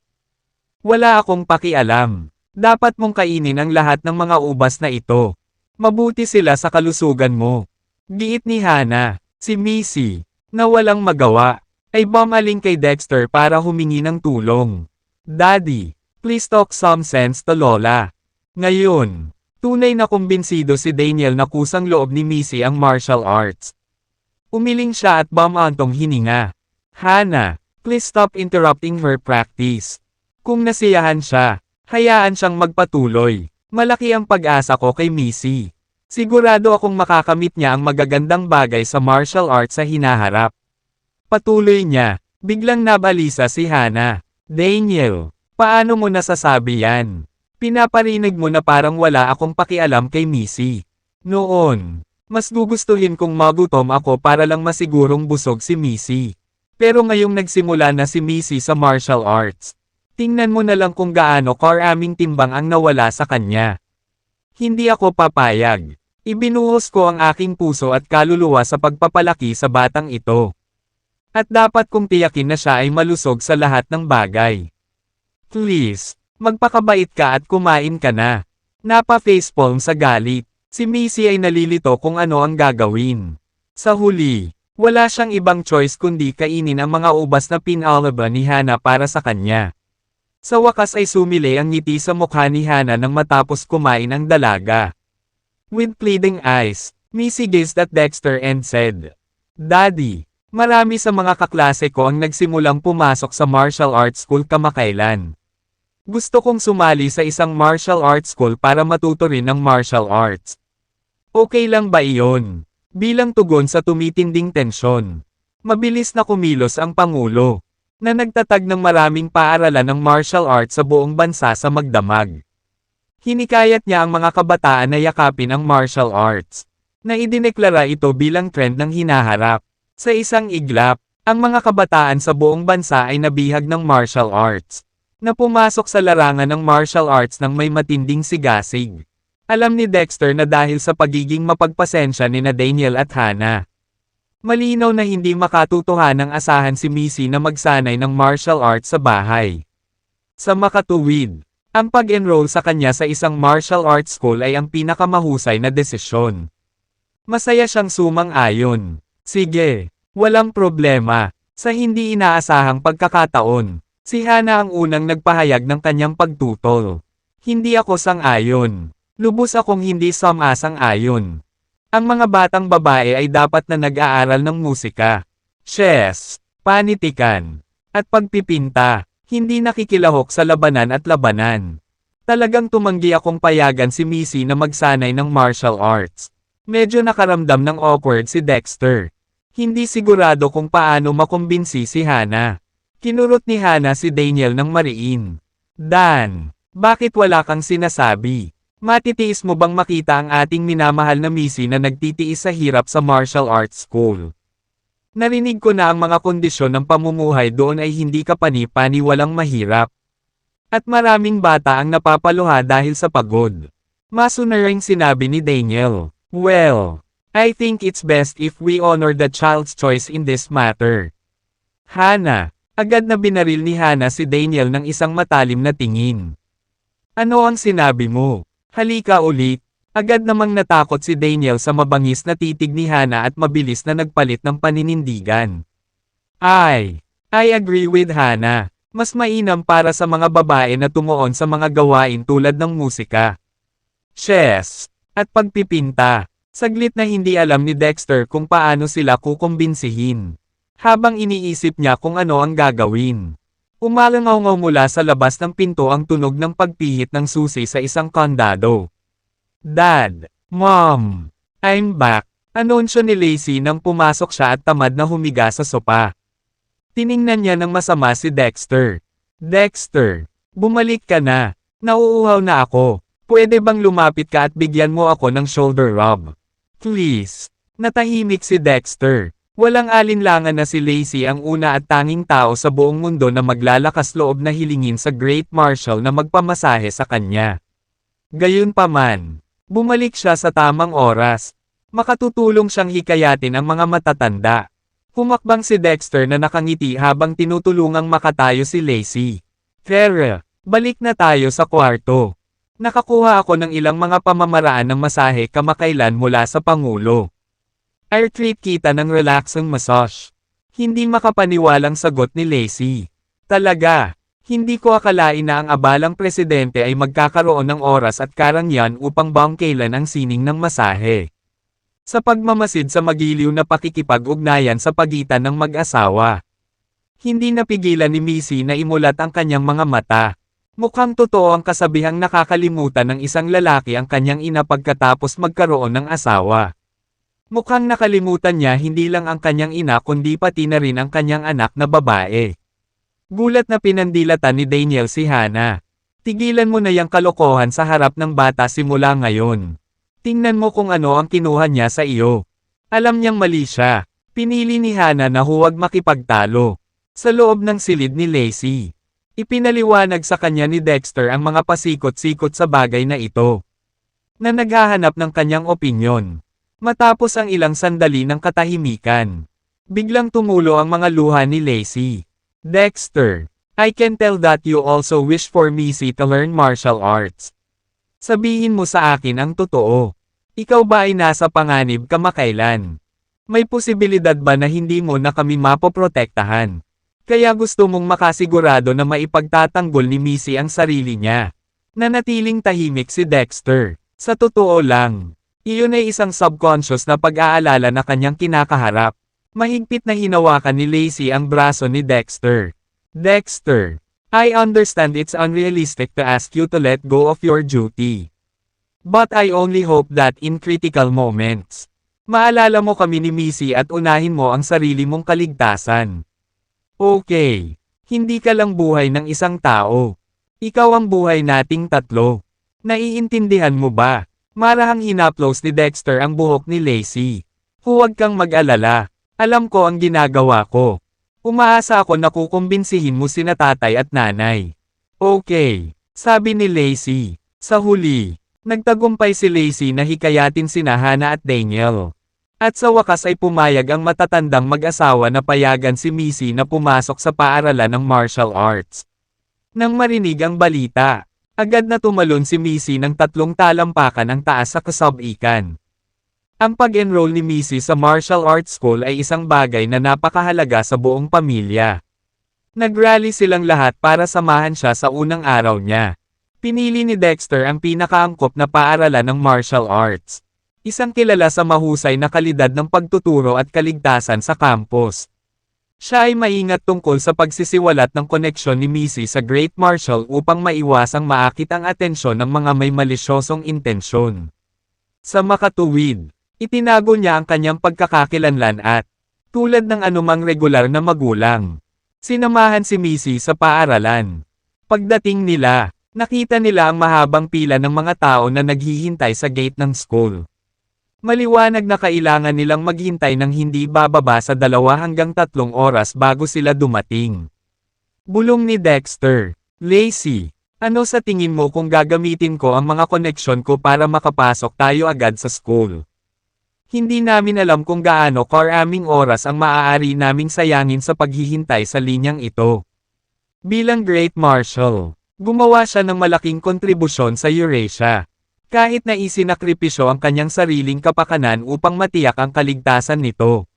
Wala akong pakialam. Dapat mong kainin ang lahat ng mga ubas na ito. Mabuti sila sa kalusugan mo. Giit ni Hana, si Missy, na walang magawa, ay bumaling kay Dexter para humingi ng tulong. Daddy, please talk some sense to Lola. Ngayon, tunay na kumbinsido si Daniel na kusang loob ni Missy ang martial arts. Umiling siya at bumantong hininga. Hana, please stop interrupting her practice. Kung nasiyahan siya, hayaan siyang magpatuloy. Malaki ang pag-asa ko kay Missy. Sigurado akong makakamit niya ang magagandang bagay sa martial arts sa hinaharap. Patuloy niya, biglang nabalisa si Hana. Daniel, paano mo nasasabi yan? Pinaparinig mo na parang wala akong pakialam kay Missy. Noon, mas gugustuhin kong magutom ako para lang masigurong busog si Missy. Pero ngayong nagsimula na si Missy sa martial arts, tingnan mo na lang kung gaano karaming timbang ang nawala sa kanya. Hindi ako papayag. Ibinuhos ko ang aking puso at kaluluwa sa pagpapalaki sa batang ito. At dapat kong tiyakin na siya ay malusog sa lahat ng bagay. Please, magpakabait ka at kumain ka na. Napa-facepalm sa galit. Si Missy ay nalilito kung ano ang gagawin. Sa huli, wala siyang ibang choice kundi kainin ang mga ubas na pinalaba ni Hana para sa kanya. Sa wakas ay sumili ang ngiti sa mukha ni Hana nang matapos kumain ang dalaga. With pleading eyes, Missy gazed at Dexter and said, Daddy, marami sa mga kaklase ko ang nagsimulang pumasok sa martial arts school kamakailan. Gusto kong sumali sa isang martial arts school para matuto rin ng martial arts. Okay lang ba iyon? Bilang tugon sa tumitinding tensyon. Mabilis na kumilos ang Pangulo, na nagtatag ng maraming paaralan ng martial arts sa buong bansa sa magdamag. Hinikayat niya ang mga kabataan na yakapin ang martial arts, na idineklara ito bilang trend ng hinaharap. Sa isang iglap, ang mga kabataan sa buong bansa ay nabihag ng martial arts, na pumasok sa larangan ng martial arts ng may matinding sigasig. Alam ni Dexter na dahil sa pagiging mapagpasensya ni Daniel at Hannah, malinaw na hindi makatutuhanang asahan si Missy na magsanay ng martial arts sa bahay. Sa makatuwid, ang pag-enroll sa kanya sa isang martial arts school ay ang pinakamahusay na desisyon. Masaya siyang sumang-ayon. Sige, walang problema. Sa hindi inaasahang pagkakataon, si Hannah ang unang nagpahayag ng kanyang pagtutol. Hindi ako sang-ayon. Lubos akong hindi sumasang-ayon. Ang mga batang babae ay dapat na nag-aaral ng musika, chess, panitikan, at pagpipinta. Hindi nakikilahok sa labanan at labanan. Talagang tumanggi akong payagan si Missy na magsanay ng martial arts. Medyo nakaramdam ng awkward si Dexter. Hindi sigurado kung paano makumbinsi si Hannah. Kinurot ni Hannah si Daniel ng mariin. Dan, bakit wala kang sinasabi? Matitiis mo bang makita ang ating minamahal na Missy na nagtitiis sa hirap sa martial arts school? Narinig ko na ang mga kondisyon ng pamumuhay doon ay hindi kapani-pani walang mahirap. At maraming bata ang napapaluha dahil sa pagod. Masunaring sinabi ni Daniel. Well, I think it's best if we honor the child's choice in this matter. Hannah, agad na binaril ni Hannah si Daniel ng isang matalim na tingin. Ano ang sinabi mo? Halika ulit. Agad namang natakot si Daniel sa mabangis na titig ni Hannah at mabilis na nagpalit ng paninindigan. I agree with Hannah. Mas mainam para sa mga babae na tumuon sa mga gawain tulad ng musika, chess, at pagpipinta. Saglit na hindi alam ni Dexter kung paano sila kukumbinsihin. Habang iniisip niya kung ano ang gagawin, umalangaw-ngaw mula sa labas ng pinto ang tunog ng pagpihit ng susi sa isang kandado. Dad, Mom, I'm back, anunsyo ni Lacey nang pumasok siya at tamad na humiga sa sopa. Tiningnan niya ng masama si Dexter. Dexter, bumalik ka na. Nauuhaw na ako. Pwede bang lumapit ka at bigyan mo ako ng shoulder rub? Please. Natahimik si Dexter. Walang alinlangan na si Lacey ang una at tanging tao sa buong mundo na maglalakas loob na hilingin sa Great Marshal na magpamasahe sa kanya. Gayunpaman, bumalik siya sa tamang oras. Makatutulong siyang hikayatin ang mga matatanda. Humakbang si Dexter na nakangiti habang tinutulungang makatayo si Lacey. Vera, balik na tayo sa kwarto. Nakakuha ako ng ilang mga pamamaraan ng masahe kamakailan mula sa Pangulo. I-treat kita ng relaxing massage. Hindi makapaniwalang sagot ni Lacey. Talaga. Hindi ko akalain na ang abalang presidente ay magkakaroon ng oras at karangyaan upang bangkailan ang sining ng masahe. Sa pagmamasid sa magiliw na pakikipag-ugnayan sa pagitan ng mag-asawa. Hindi napigilan ni Missy na imulat ang kanyang mga mata. Mukhang totoo ang kasabihang nakakalimutan ng isang lalaki ang kanyang ina pagkatapos magkaroon ng asawa. Mukhang nakalimutan niya hindi lang ang kanyang ina kundi pati na rin ang kanyang anak na babae. Gulat na pinandilatan ni Daniel si Hannah. Tigilan mo na yang kalokohan sa harap ng bata simula ngayon. Tingnan mo kung ano ang kinuha niya sa iyo. Alam niyang mali siya. Pinili ni Hannah na huwag makipagtalo. Sa loob ng silid ni Lacey, ipinaliwanag sa kanya ni Dexter ang mga pasikot-sikot sa bagay na ito, na naghahanap ng kanyang opinyon. Matapos ang ilang sandali ng katahimikan, biglang tumulo ang mga luha ni Lacey. Dexter, I can tell that you also wish for Missy to learn martial arts. Sabihin mo sa akin ang totoo. Ikaw ba ay nasa panganib kamakailan? May posibilidad ba na hindi mo na kami mapoprotektahan? Kaya gusto mong makasigurado na maipagtatanggol ni Missy ang sarili niya. Nanatiling tahimik si Dexter. Sa totoo lang, iyon ay isang subconscious na pag-aalala na kanyang kinakaharap. Mahigpit na hinawakan ni Lacey ang braso ni Dexter. Dexter, I understand it's unrealistic to ask you to let go of your duty. But I only hope that in critical moments, maalala mo kami ni Missy at unahin mo ang sarili mong kaligtasan. Okay. Hindi ka lang buhay ng isang tao. Ikaw ang buhay nating tatlo. Naiintindihan mo ba? Marahang hinaplos ni Dexter ang buhok ni Lacey. Huwag kang mag-alala. Alam ko ang ginagawa ko. Umaasa ako na kukumbinsihin mo sina tatay at nanay. Okay, sabi ni Lacey. Sa huli, nagtagumpay si Lacey na hikayatin sina Hannah at Daniel. At sa wakas ay pumayag ang matatandang mag-asawa na payagan si Missy na pumasok sa paaralan ng martial arts. Nang marinig ang balita, agad na tumalon si Missy ng 3 talampakan ang taas sa kasabikan. Ang pag-enroll ni Missy sa martial arts school ay isang bagay na napakahalaga sa buong pamilya. Nag-rally silang lahat para samahan siya sa unang araw niya. Pinili ni Dexter ang pinakaangkop na paaralan ng martial arts. Isang kilala sa mahusay na kalidad ng pagtuturo at kaligtasan sa campus. Siya ay maingat tungkol sa pagsisiwalat ng koneksyon ni Missy sa Great Marshal upang maiwasang maakit ang atensyon ng mga may malisyosong intensyon. Sa makatuwid, itinago niya ang kanyang pagkakakilanlan at, tulad ng anumang regular na magulang, sinamahan si Missy sa paaralan. Pagdating nila, nakita nila ang mahabang pila ng mga tao na naghihintay sa gate ng school. Maliwanag na kailangan nilang maghintay ng hindi bababa sa 2 hanggang 3 oras bago sila dumating. Bulong ni Dexter, Lacey, ano sa tingin mo kung gagamitin ko ang mga koneksyon ko para makapasok tayo agad sa school? Hindi namin alam kung gaano karaming oras ang maaari naming sayangin sa paghihintay sa linyang ito. Bilang Great Marshal, gumawa siya ng malaking kontribusyon sa Eurasia. Kahit na isinakripisyo ang kanyang sariling kapakanan upang matiyak ang kaligtasan nito.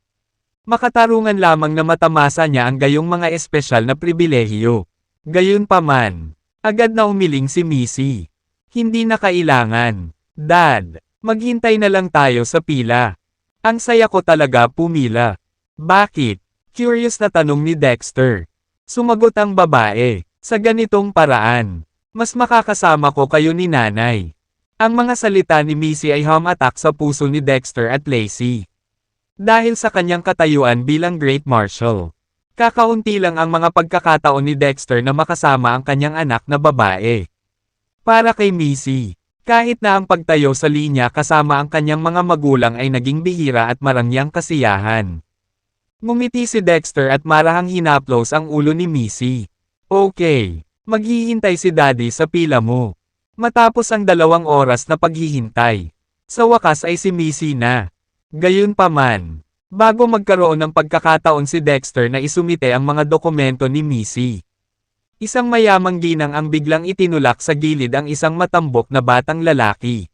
Makatarungan lamang na matamasa niya ang gayong mga espesyal na pribilehiyo. Gayunpaman, agad na umiling si Missy. Hindi na kailangan. Dad, maghintay na lang tayo sa pila. Ang saya ko talaga pumila. Bakit? Curious na tanong ni Dexter. Sumagot ang babae, sa ganitong paraan, mas makakasama ko kayo ni nanay. Ang mga salita ni Missy ay humatak sa puso ni Dexter at Lacey. Dahil sa kanyang katayuan bilang Great Marshal, kakaunti lang ang mga pagkakataon ni Dexter na makasama ang kanyang anak na babae. Para kay Missy, kahit na ang pagtayo sa linya kasama ang kanyang mga magulang ay naging bihira at marangyang kasiyahan. Ngumiti si Dexter at marahang hinaplos ang ulo ni Missy. Okay, maghihintay si Daddy sa pila mo. Matapos ang 2 oras na paghihintay, sa wakas ay si Missy na. Gayunpaman, bago magkaroon ng pagkakataon si Dexter na isumite ang mga dokumento ni Missy. Isang mayamang ginang ang biglang itinulak sa gilid ang isang matambok na batang lalaki.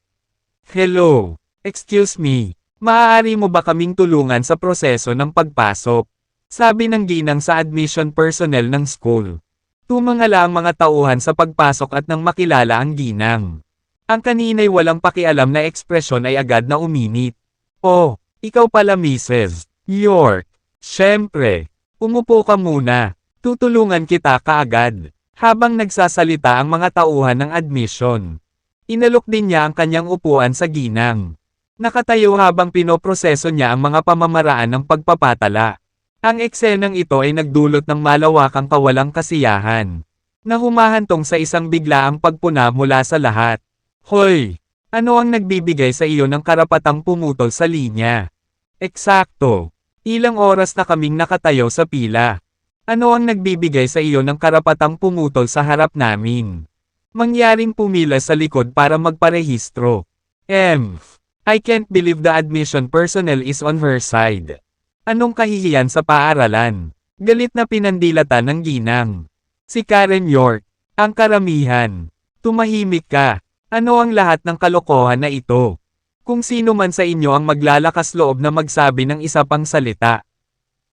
Hello, excuse me, maaari mo ba kaming tulungan sa proseso ng pagpasok? Sabi ng ginang sa admission personnel ng school. Tumangala ang mga tauhan sa pagpasok at nang makilala ang ginang. Ang kanina'y walang pakialam na ekspresyon ay agad na uminit. Oh, ikaw pala Mrs. York. Siyempre. Umupo ka muna. Tutulungan kita kaagad. Habang nagsasalita ang mga tauhan ng admission. Inalok din niya ang kanyang upuan sa ginang. Nakatayo habang pinoproseso niya ang mga pamamaraan ng pagpapatala. Ang eksenang ito ay nagdulot ng malawakang kawalang kasiyahan, na humahantong sa isang biglaang pagpuna mula sa lahat. Hoy! Ano ang nagbibigay sa iyo ng karapatang pumutol sa linya? Eksakto! Ilang oras na kaming nakatayo sa pila. Ano ang nagbibigay sa iyo ng karapatang pumutol sa harap namin? Mangyaring pumila sa likod para magparehistro. I can't believe the admission personnel is on her side. Anong kahihiyan sa paaralan? Galit na pinandilatan ng ginang. Si Karen York, ang karamihan. Tumahimik ka. Ano ang lahat ng kalokohan na ito? Kung sino man sa inyo ang maglalakas loob na magsabi ng isa pang salita.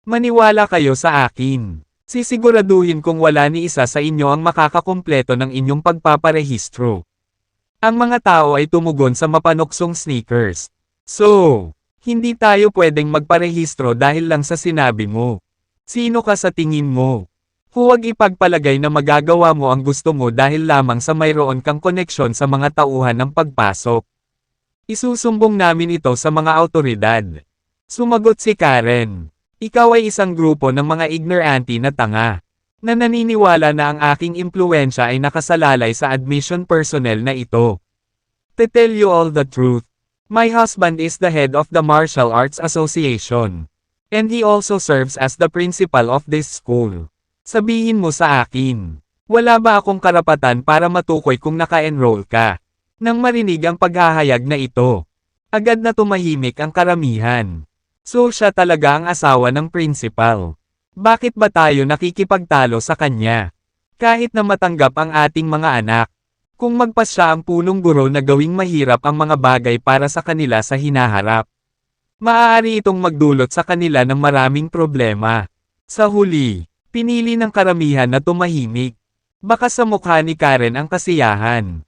Maniwala kayo sa akin. Sisiguraduhin kung wala ni isa sa inyo ang makakakumpleto ng inyong pagpaparehistro. Ang mga tao ay tumugon sa mapanuksong sneakers. So, hindi tayo pwedeng magparehistro dahil lang sa sinabi mo. Sino ka sa tingin mo? Huwag ipagpalagay na magagawa mo ang gusto mo dahil lamang sa mayroon kang koneksyon sa mga tauhan ng pagpasok. Isusumbong namin ito sa mga awtoridad. Sumagot si Karen. Ikaw ay isang grupo ng mga ignorante na tanga, na naniniwala na ang aking impluwensya ay nakasalalay sa admission personnel na ito. To tell you all the truth, my husband is the head of the Martial Arts Association. And he also serves as the principal of this school. Sabihin mo sa akin, wala ba akong karapatan para matukoy kung naka-enroll ka? Nang marinig ang paghahayag na ito, agad na tumahimik ang karamihan. So siya talaga ang asawa ng principal. Bakit ba tayo nakikipagtalo sa kanya? Kahit na matanggap ang ating mga anak. Kung magpas siya ang punong guro na gawing mahirap ang mga bagay para sa kanila sa hinaharap, maaari itong magdulot sa kanila ng maraming problema. Sa huli, pinili ng karamihan na tumahimik. Baka sa mukha ni Karen ang kasiyahan.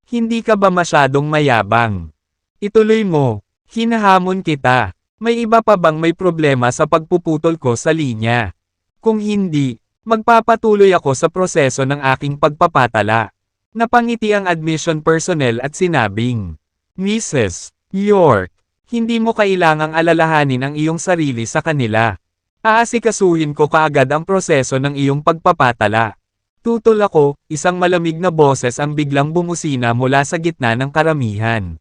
Hindi ka ba masyadong mayabang? Ituloy mo, hinahamon kita. May iba pa bang may problema sa pagpuputol ko sa linya? Kung hindi, magpapatuloy ako sa proseso ng aking pagpapatala. Napangiti ang admission personnel at sinabing, Mrs. York, hindi mo kailangang alalahanin ang iyong sarili sa kanila. Aasikasuhin ko kaagad ang proseso ng iyong pagpapatala. Tutol ako, isang malamig na boses ang biglang bumusina mula sa gitna ng karamihan.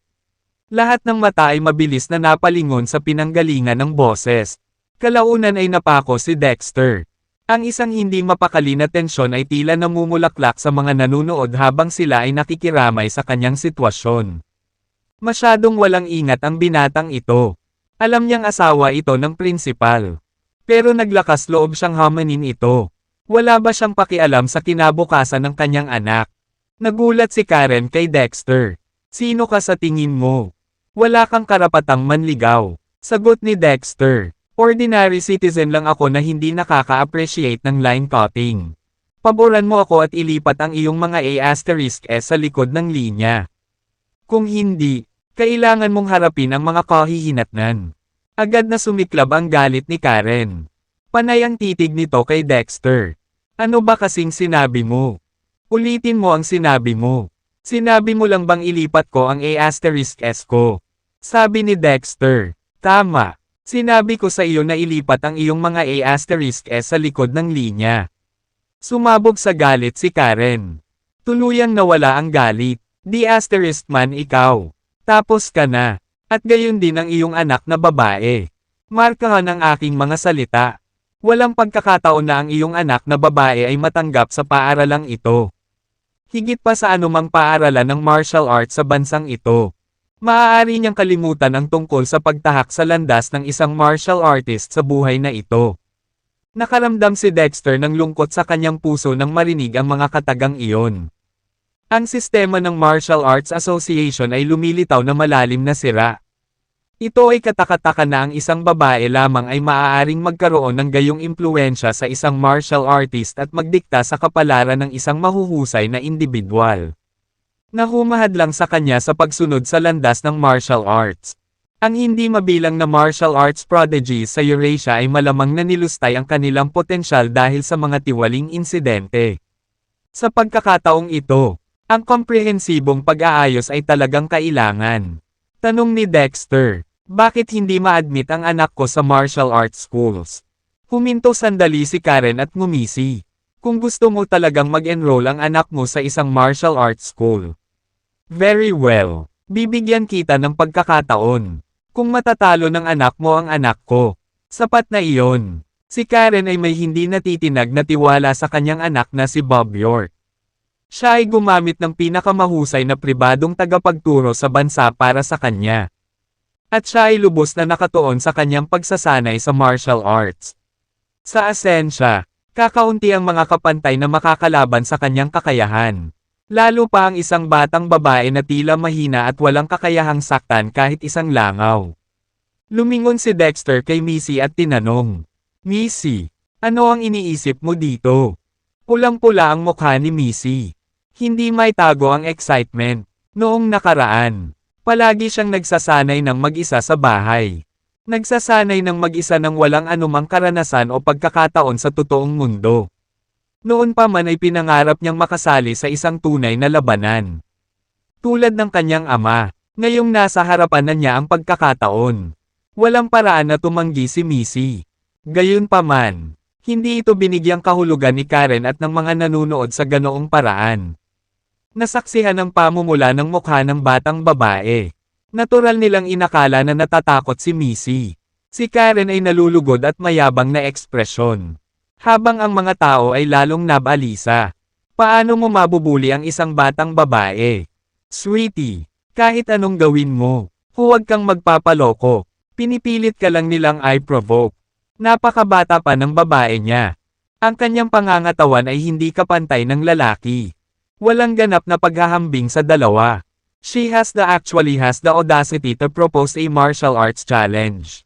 Lahat ng mata ay mabilis na napalingon sa pinanggalingan ng boses. Kalaunan ay napako si Dexter. Ang isang hindi mapakali na tensyon ay tila namumulaklak sa mga nanunood habang sila ay nakikiramay sa kanyang sitwasyon. Masyadong walang ingat ang binatang ito. Alam niyang asawa ito ng principal. Pero naglakas loob siyang hamanin ito. Wala ba siyang pakialam sa kinabukasan ng kanyang anak? Nagulat si Karen kay Dexter. Sino ka sa tingin mo? Wala kang karapatang manligaw. Sagot ni Dexter. Ordinary citizen lang ako na hindi nakaka-appreciate ng line cutting. Paboran mo ako at ilipat ang iyong mga A*S sa likod ng linya. Kung hindi, kailangan mong harapin ang mga kahihinatnan. Agad na sumiklab ang galit ni Karen. Panay ang titig nito kay Dexter. Ano ba kasing sinabi mo? Ulitin mo ang sinabi mo. Sinabi mo lang bang ilipat ko ang A*S ko? Sabi ni Dexter. Tama. Sinabi ko sa iyo na ilipat ang iyong mga A*S sa likod ng linya. Sumabog sa galit si Karen. Tuluyang nawala ang galit. Di asterisk man ikaw. Tapos ka na. At gayon din ang iyong anak na babae. Markahan ang aking mga salita. Walang pagkakataon na ang iyong anak na babae ay matanggap sa paaralang ito. Higit pa sa anumang paaralan ng martial arts sa bansang ito. Maaari niyang kalimutan ang tungkol sa pagtahak sa landas ng isang martial artist sa buhay na ito. Nakaramdam si Dexter ng lungkot sa kanyang puso nang marinig ang mga katagang iyon. Ang sistema ng Martial Arts Association ay lumilitaw na malalim na sira. Ito ay katakataka na ang isang babae lamang ay maaaring magkaroon ng gayong impluwensya sa isang martial artist at magdikta sa kapalaran ng isang mahuhusay na individual. Nahumahad lang sa kanya sa pagsunod sa landas ng martial arts. Ang hindi mabilang na martial arts prodigies sa Eurasia ay malamang na nilustay ang kanilang potensyal dahil sa mga tiwaling insidente. Sa pagkakataong ito, ang komprehensibong pag-aayos ay talagang kailangan. Tanong ni Dexter, bakit hindi ma-admit ang anak ko sa martial arts schools? Huminto sandali si Karen at ngumisi. Kung gusto mo talagang mag-enroll ang anak mo sa isang martial arts school. Very well. Bibigyan kita ng pagkakataon. Kung matatalo ng anak mo ang anak ko, sapat na iyon. Si Karen ay may hindi natitinag na tiwala sa kanyang anak na si Bob York. Siya ay gumamit ng pinakamahusay na pribadong tagapagturo sa bansa para sa kanya. At siya ay lubos na nakatuon sa kanyang pagsasanay sa martial arts. Sa asensya, kakaunti ang mga kapantay na makakalaban sa kanyang kakayahan. Lalo pa ang isang batang babae na tila mahina at walang kakayahang saktan kahit isang langaw. Lumingon si Dexter kay Missy at tinanong, Missy, ano ang iniisip mo dito? Pulang-pula ang mukha ni Missy. Hindi may tago ang excitement. Noong nakaraan, palagi siyang nagsasanay ng mag-isa sa bahay. Nagsasanay ng mag-isa ng walang anumang karanasan o pagkakataon sa totoong mundo. Noon pa man ay pinangarap niyang makasali sa isang tunay na labanan. Tulad ng kanyang ama, ngayong nasa harapan na niya ang pagkakataon. Walang paraan na tumanggi si Missy. Gayunpaman, hindi ito binigyang kahulugan ni Karen at ng mga nanunood sa ganoong paraan. Nasaksihan ang pamumula ng mukha ng batang babae. Natural nilang inakala na natatakot si Missy. Si Karen ay nalulugod at mayabang na ekspresyon. Habang ang mga tao ay lalong nabalisa. Paano mo mabubuli ang isang batang babae? Sweetie, kahit anong gawin mo, huwag kang magpapaloko. Pinipilit ka lang nilang i-provoke. Napakabata pa ng babae niya. Ang kanyang pangangatawan ay hindi kapantay ng lalaki. Walang ganap na paghahambing sa dalawa. She actually has the audacity to propose a martial arts challenge.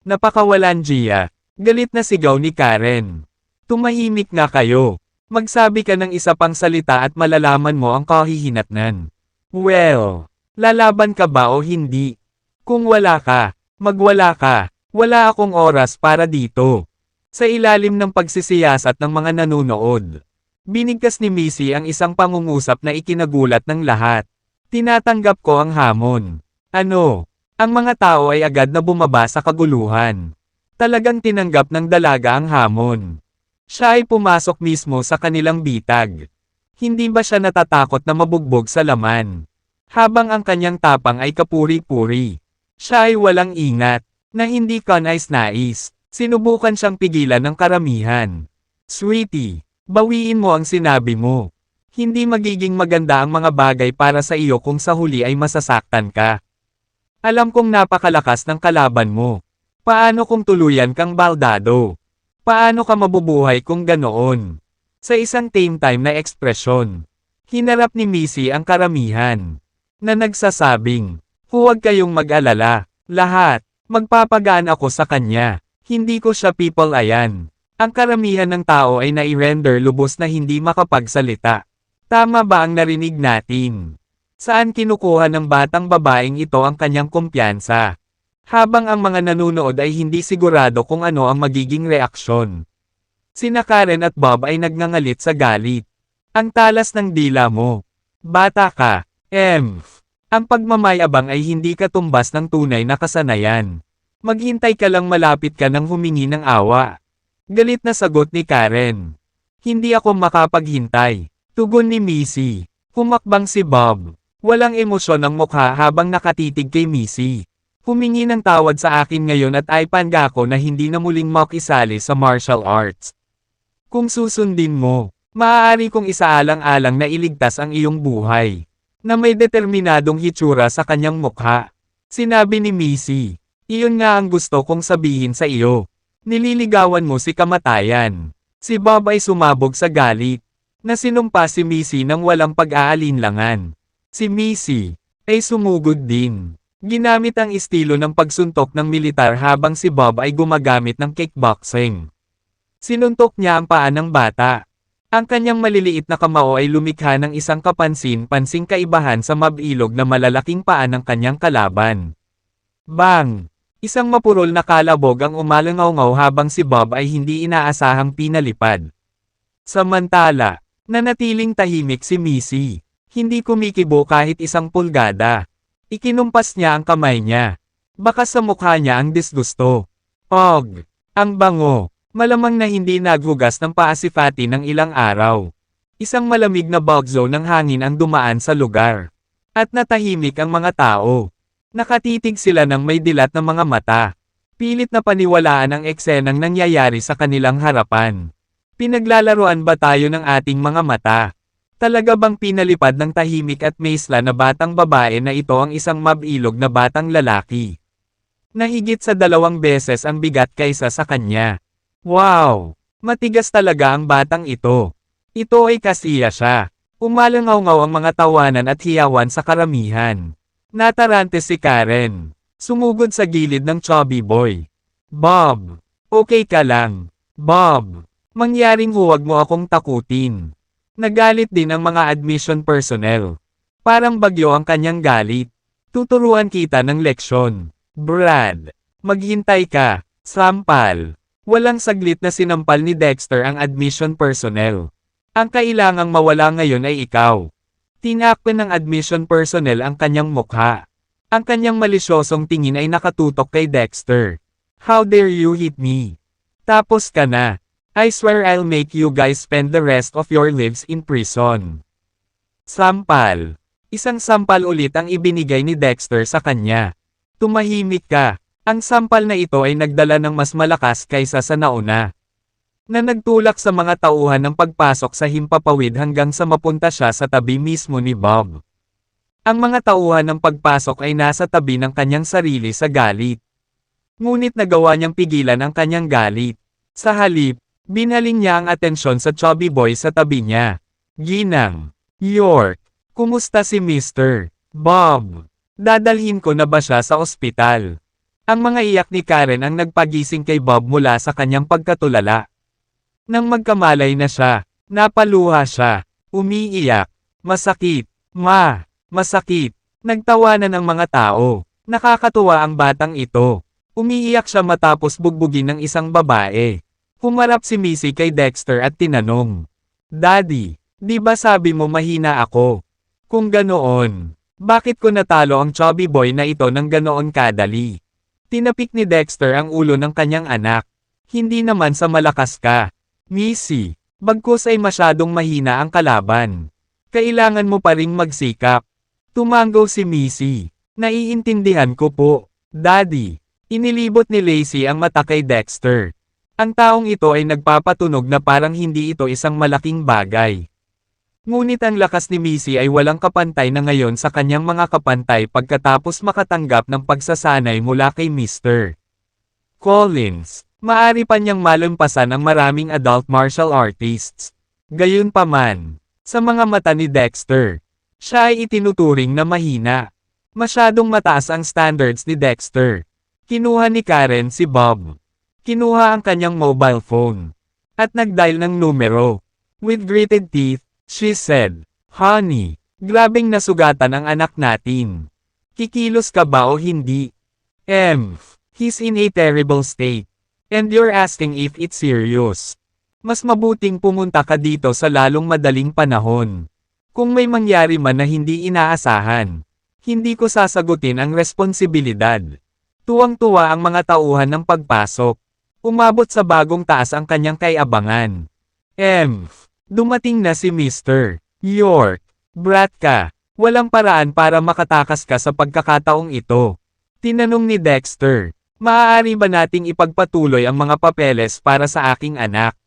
Napakawalan Gia. Galit na sigaw ni Karen. Tumahimik nga kayo. Magsabi ka ng isa pang salita at malalaman mo ang kahihinatnan. Well, lalaban ka ba o hindi? Kung wala ka, magwala ka. Wala akong oras para dito. Sa ilalim ng pagsisiyasat ng mga nanunood, binigkas ni Missy ang isang pangungusap na ikinagulat ng lahat. Tinatanggap ko ang hamon. Ano? Ang mga tao ay agad na bumaba sa kaguluhan. Talagang tinanggap ng dalaga ang hamon. Siya ay pumasok mismo sa kanilang bitag. Hindi ba siya natatakot na mabugbog sa laman? Habang ang kanyang tapang ay kapuri-puri. Siya ay walang ingat, na hindi kanais-nais. Sinubukan siyang pigilan ng karamihan. Sweetie, bawiin mo ang sinabi mo. Hindi magiging maganda ang mga bagay para sa iyo kung sa huli ay masasaktan ka. Alam kong napakalakas ng kalaban mo. Paano kung tuluyan kang baldado? Paano ka mabubuhay kung ganoon? Sa isang tame time na ekspresyon, hinarap ni Missy ang karamihan, na nagsasabing, huwag kayong mag-alala, lahat, magpapagaan ako sa kanya, hindi ko siya people ayan. Ang karamihan ng tao ay nai-render lubos na hindi makapagsalita. Tama ba ang narinig natin? Saan kinukuha ng batang babaeng ito ang kanyang kumpiyansa? Habang ang mga nanunood ay hindi sigurado kung ano ang magiging reaksyon. Sina Karen at Bob ay nagngangalit sa galit. Ang talas ng dila mo. Bata ka, Emph. Ang pagmamayabang ay hindi katumbas ng tunay na kasanayan. Maghintay ka lang malapit ka nang humingi ng awa. Galit na sagot ni Karen. Hindi ako makapaghintay. Tugon ni Missy. Humakbang si Bob. Walang emosyon ang mukha habang nakatitig kay Missy. Humingi ng tawad sa akin ngayon at ipanga ko na hindi na muling makisali sa martial arts. Kung susundin mo, maaari kong isaalang-alang na iligtas ang iyong buhay. Na may determinadong hitsura sa kanyang mukha. Sinabi ni Missy, iyon nga ang gusto kong sabihin sa iyo. Nililigawan mo si kamatayan. Si Bob ay sumabog sa galit. Na sinumpa si Missy nang walang pag-aalinlangan. Si Missy ay sumugod din. Ginamit ang estilo ng pagsuntok ng militar habang si Bob ay gumagamit ng kickboxing. Sinuntok niya ang paa ng bata. Ang kanyang maliliit na kamao ay lumikha ng isang kapansin-pansing kaibahan sa mabilog na malalaking paa ng kanyang kalaban. Bang! Isang mapurol na kalabog ang umalangaw-ngaw habang si Bob ay hindi inaasahang pinalipad. Samantala, nanatiling tahimik si Missy. Hindi kumikibo kahit isang pulgada. Ikinumpas niya ang kamay niya. Baka sa mukha niya ang disgusto. Og! Ang bango! Malamang na hindi naghugas ng paa si Fatty ng ilang araw. Isang malamig na bugzo ng hangin ang dumaan sa lugar. At natahimik ang mga tao. Nakatitig sila ng may dilat na mga mata. Pilit na paniwalaan ang eksenang nangyayari sa kanilang harapan. Pinaglalaroan ba tayo ng ating mga mata? Talaga bang pinalipad ng tahimik at maisla na batang babae na ito ang isang mabilog na batang lalaki? Nahigit sa 2 beses ang bigat kaysa sa kanya. Wow! Matigas talaga ang batang ito. Ito ay kasiya siya. Umalangaw-ngaw ang mga tawanan at hiyawan sa karamihan. Natarante si Karen. Sumugod sa gilid ng chubby boy. Bob! Okay ka lang. Bob! Mangyaring huwag mo akong takutin. Nagalit din ang mga admission personnel. Parang bagyo ang kanyang galit. Tuturuan kita ng leksyon. Brad! Maghintay ka. Sampal. Walang saglit na sinampal ni Dexter ang admission personnel. Ang kailangang mawala ngayon ay ikaw. Tinakpan ng admission personnel ang kanyang mukha. Ang kanyang malisyosong tingin ay nakatutok kay Dexter. How dare you hit me? Tapos ka na. I swear I'll make you guys spend the rest of your lives in prison. Sampal. Isang sampal ulit ang ibinigay ni Dexter sa kanya. Tumahimik ka. Ang sampal na ito ay nagdala ng mas malakas kaysa sa nauna. Na nagtulak sa mga tauhan ng pagpasok sa himpapawid hanggang sa mapunta siya sa tabi mismo ni Bob. Ang mga tauhan ng pagpasok ay nasa tabi ng kanyang sarili sa galit. Ngunit nagawa niyang pigilan ang kanyang galit. Sa halip, binhaling niya ang atensyon sa chubby boy sa tabi niya. Ginang. York. Kumusta si Mr. Bob? Dadalhin ko na ba siya sa ospital? Ang mga iyak ni Karen ang nagpagising kay Bob mula sa kanyang pagkatulala. Nang magkamalay na siya, napaluha siya, umiiyak, masakit, masakit. Nagtawanan ang mga tao. Nakakatuwa ang batang ito. Umiiyak siya matapos bugbugin ng isang babae. Humarap si Missy kay Dexter at tinanong, Daddy, di ba sabi mo mahina ako? Kung ganoon, bakit ko natalo ang chubby boy na ito ng ganoon kadali? Tinapik ni Dexter ang ulo ng kanyang anak. Hindi naman sa malakas ka, Missy. Bagkus ay masyadong mahina ang kalaban. Kailangan mo pa ring magsikap. Tumanggaw si Missy. Naiintindihan ko po, Daddy. Inilibot ni Lacey ang mata kay Dexter. Ang taong ito ay nagpapatunog na parang hindi ito isang malaking bagay. Ngunit ang lakas ni Missy ay walang kapantay na ngayon sa kanyang mga kapantay pagkatapos makatanggap ng pagsasanay mula kay Mr. Collins. Maari pa niyang malampasan ang maraming adult martial artists. Gayunpaman, sa mga mata ni Dexter, siya ay itinuturing na mahina. Masyadong mataas ang standards ni Dexter. Kinuha ni Karen si Bob. Kinuha ang kanyang mobile phone. At nagdial ng numero. With gritted teeth, she said, Honey, grabing nasugatan ang anak natin. Kikilos ka ba o hindi? He's in a terrible state. And you're asking if it's serious. Mas mabuting pumunta ka dito sa lalong madaling panahon. Kung may mangyari man na hindi inaasahan, hindi ko sasagutin ang responsibilidad. Tuwang-tuwa ang mga tauhan ng pagpasok. Umabot sa bagong taas ang kanyang kayabangan. Dumating na si Mr. York. Brat ka. Walang paraan para makatakas ka sa pagkakataong ito. Tinanong ni Dexter. Maaari ba nating ipagpatuloy ang mga papeles para sa aking anak?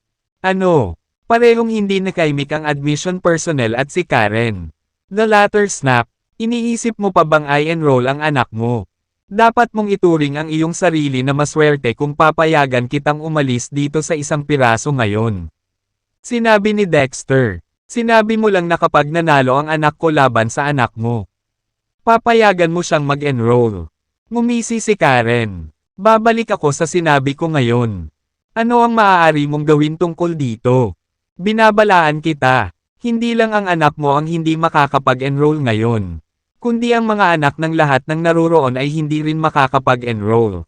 Ano? Parehong hindi nakaimik ang admission personnel at si Karen. The latter snap. Iniisip mo pa bang i-enroll ang anak mo? Dapat mong ituring ang iyong sarili na maswerte kung papayagan kitang umalis dito sa isang piraso ngayon. Sinabi ni Dexter. Sinabi mo lang na kapag nanalo ang anak ko laban sa anak mo, papayagan mo siyang mag-enroll. Ngumisi si Karen. Babalik ako sa sinabi ko ngayon. Ano ang maaari mong gawin tungkol dito? Binabalaan kita. Hindi lang ang anak mo ang hindi makakapag-enroll ngayon, kundi ang mga anak ng lahat ng naruroon ay hindi rin makakapag-enroll.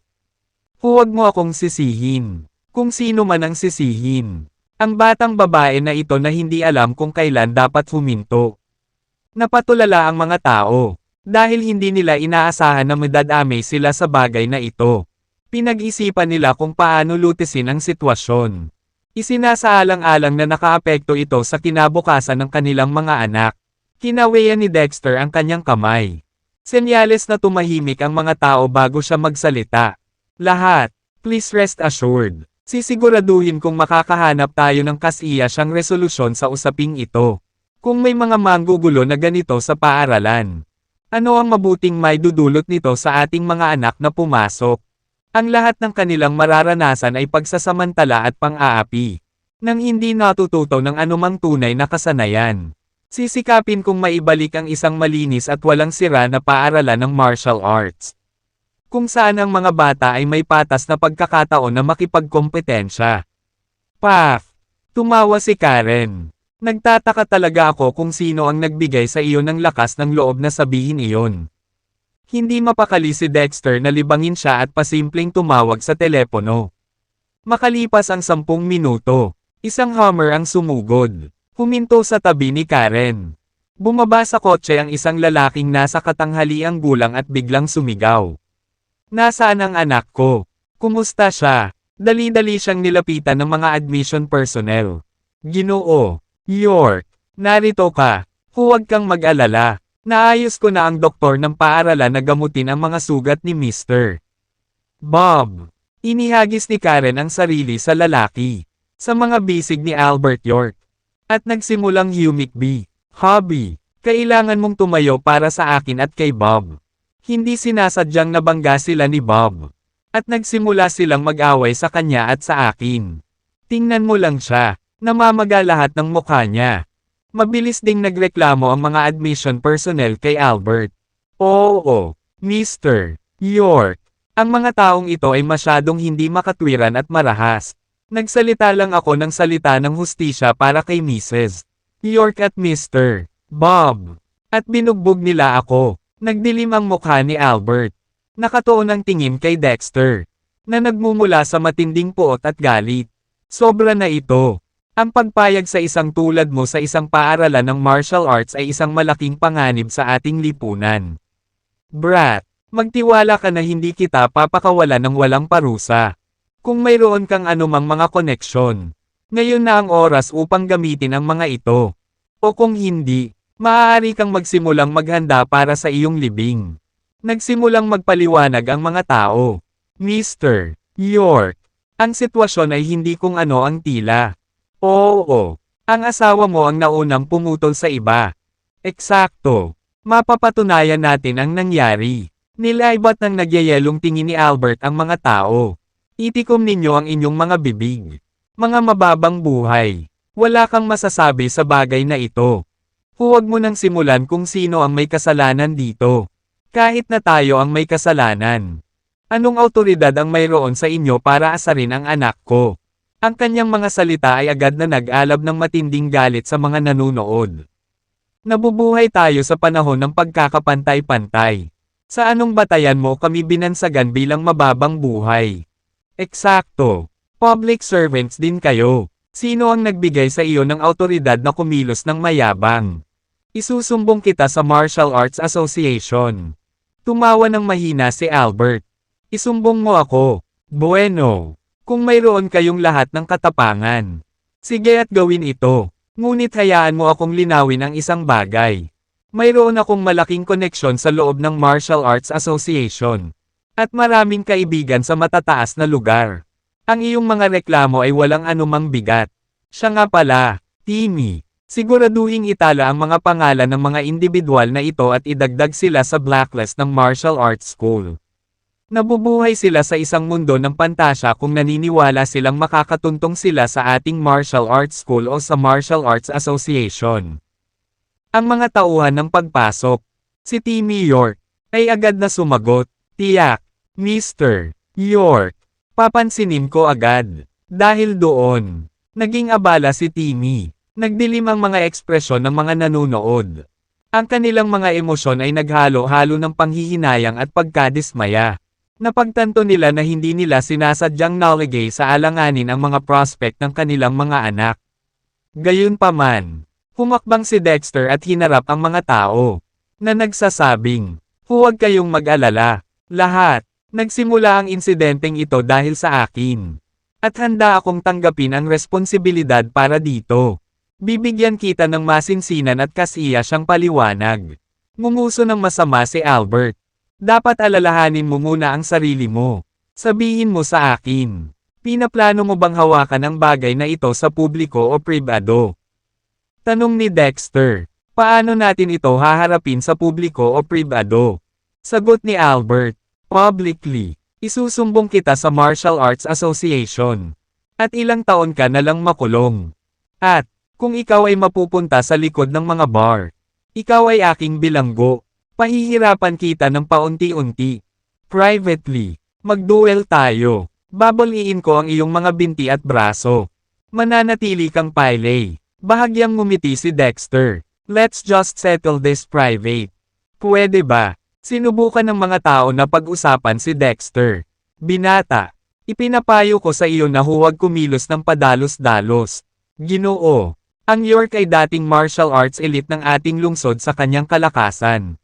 Huwag mo akong sisihin. Kung sino man ang sisihin. Ang batang babae na ito na hindi alam kung kailan dapat huminto. Napatulala ang mga tao, dahil hindi nila inaasahan na madadamay sila sa bagay na ito. Pinag-isipan nila kung paano lutisin ang sitwasyon. Isinasaalang-alang na nakaapekto ito sa kinabukasan ng kanilang mga anak. Kinaweyan ni Dexter ang kanyang kamay. Senyales na tumahimik ang mga tao bago siya magsalita. Lahat, please rest assured. Sisiguraduhin kung makakahanap tayo ng kasiyasang resolusyon sa usaping ito. Kung may mga manggugulo na ganito sa paaralan, ano ang mabuting may dudulot nito sa ating mga anak na pumasok? Ang lahat ng kanilang mararanasan ay pagsasamantala at pang-aapi, nang hindi natututo ng anumang tunay na kasanayan. Sisikapin kong maibalik ang isang malinis at walang sira na paaralan ng martial arts, kung saan ang mga bata ay may patas na pagkakataon na makipagkompetensya. Paf! Tumawa si Karen. Nagtataka talaga ako kung sino ang nagbigay sa iyo ng lakas ng loob na sabihin iyon. Hindi mapakali si Dexter na libangin siya at pasimpleng tumawag sa telepono. Makalipas ang 10 minuto, isang Hummer ang sumugod. Huminto sa tabi ni Karen. Bumaba sa kotse ang isang lalaking nasa katanghaliang gulang at biglang sumigaw. "Nasaan ang anak ko? Kumusta siya?" Dali-dali siyang nilapitan ng mga admission personnel. "Ginoo, York, narito ka. Huwag kang mag-alala. Naayos ko na ang doktor ng paaralan na gamutin ang mga sugat ni Mr. Bob." Inihagis ni Karen ang sarili sa lalaki. Sa mga bisig ni Albert York. At nagsimulang humikbi. "Hobby, kailangan mong tumayo para sa akin at kay Bob." Hindi sinasadyang nabangga sila ni Bob. At nagsimula silang mag-away sa kanya at sa akin. Tingnan mo lang siya, namamaga lahat ng mukha niya. Mabilis ding nagreklamo ang mga admission personnel kay Albert. "Oo, Mr. York. Ang mga taong ito ay masyadong hindi makatwiran at marahas. Nagsalita lang ako ng salita ng hustisya para kay Mrs. York at Mr. Bob. At binugbog nila ako." Nagdilim ang mukha ni Albert. Nakatuon ang tingin kay Dexter, na nagmumula sa matinding puot at galit. "Sobra na ito. Ang pagpayag sa isang tulad mo sa isang paaralan ng martial arts ay isang malaking panganib sa ating lipunan. Brat, magtiwala ka na hindi kita papakawalan ng walang parusa. Kung mayroon kang anumang mga koneksyon, ngayon na ang oras upang gamitin ang mga ito. O kung hindi, maaari kang magsimulang maghanda para sa iyong libing." Nagsimulang magpaliwanag ang mga tao. "Mr. York, ang sitwasyon ay hindi kung ano ang tila. Oo, ang asawa mo ang naunang pumutol sa iba. Eksakto. Mapapatunayan natin ang nangyari." Nilaibat ng nagyayelong tingin ni Albert ang mga tao. "Itikom ninyo ang inyong mga bibig. Mga mababang buhay. Wala kang masasabi sa bagay na ito. Huwag mo nang simulan kung sino ang may kasalanan dito. Kahit na tayo ang may kasalanan. Anong awtoridad ang mayroon sa inyo para asarin ang anak ko?" Ang kanyang mga salita ay agad na nag-alab ng matinding galit sa mga nanunood. Nabubuhay tayo sa panahon ng pagkakapantay-pantay. Sa anong batayan mo kami binansagan bilang mababang buhay? Eksakto. Public servants din kayo. Sino ang nagbigay sa iyo ng awtoridad na kumilos ng mayabang? Isusumbong kita sa Martial Arts Association. Tumawa ng mahina si Albert. "Isumbong mo ako. Bueno. Kung mayroon kayong lahat ng katapangan. Sige at gawin ito. Ngunit hayaan mo akong linawin ang isang bagay. Mayroon akong malaking koneksyon sa loob ng Martial Arts Association. At maraming kaibigan sa matataas na lugar. Ang iyong mga reklamo ay walang anumang bigat. Siya nga pala, Timmy. Siguraduhing itala ang mga pangalan ng mga individual na ito at idagdag sila sa blacklist ng Martial Arts School. Nabubuhay sila sa isang mundo ng pantasya kung naniniwala silang makakatuntong sila sa ating Martial Arts School o sa Martial Arts Association." Ang mga tauhan ng pagpasok. Si Timmy York ay agad na sumagot. "Tiyak, Mr. York. Papansinin ko agad." Dahil doon, naging abala si Timmy. Nagdilim ang mga ekspresyon ng mga nanunood. Ang kanilang mga emosyon ay naghalo-halo ng panghihinayang at pagkadismaya. Napagtanto nila na hindi nila sinasadyang naligay sa alanganin ang mga prospect ng kanilang mga anak. Gayunpaman, humakbang si Dexter at hinarap ang mga tao, na nagsasabing, "Huwag kayong mag-alala. Lahat, nagsimula ang insidenteng ito dahil sa akin. At handa akong tanggapin ang responsibilidad para dito. Bibigyan kita ng masinsinan at kasiya siyang paliwanag." Ngumuso ng masama si Albert. "Dapat alalahanin mo muna ang sarili mo. Sabihin mo sa akin. Pinaplano mo bang hawakan ang bagay na ito sa publiko o pribado?" Tanong ni Dexter. "Paano natin ito haharapin sa publiko o pribado?" Sagot ni Albert. "Publicly. Isusumbong kita sa Martial Arts Association. At ilang taon ka na lang makulong. At, kung ikaw ay mapupunta sa likod ng mga bar, ikaw ay aking bilanggo. Pahihirapan kita ng paunti-unti. Privately, magduel tayo. Babaliin ko ang iyong mga binti at braso. Mananatili kang pile." Bahagyang ngumiti si Dexter. "Let's just settle this private. Pwede ba?" Sinubukan ng mga tao na pag-usapan si Dexter. Binata, ipinapayo ko sa iyo na huwag kumilos ng padalos-dalos. Ginoo, ang York ay dating martial arts elite ng ating lungsod sa kanyang kalakasan.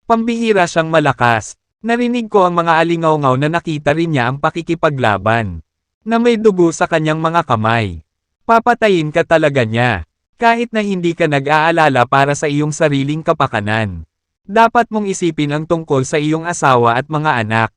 Pambihira siyang malakas. Narinig ko ang mga alingaw-ngaw na nakita rin niya ang pakikipaglaban. Na may dugo sa kanyang mga kamay. Papatayin ka talaga niya. Kahit na hindi ka nag-aalala para sa iyong sariling kapakanan. Dapat mong isipin ang tungkol sa iyong asawa at mga anak.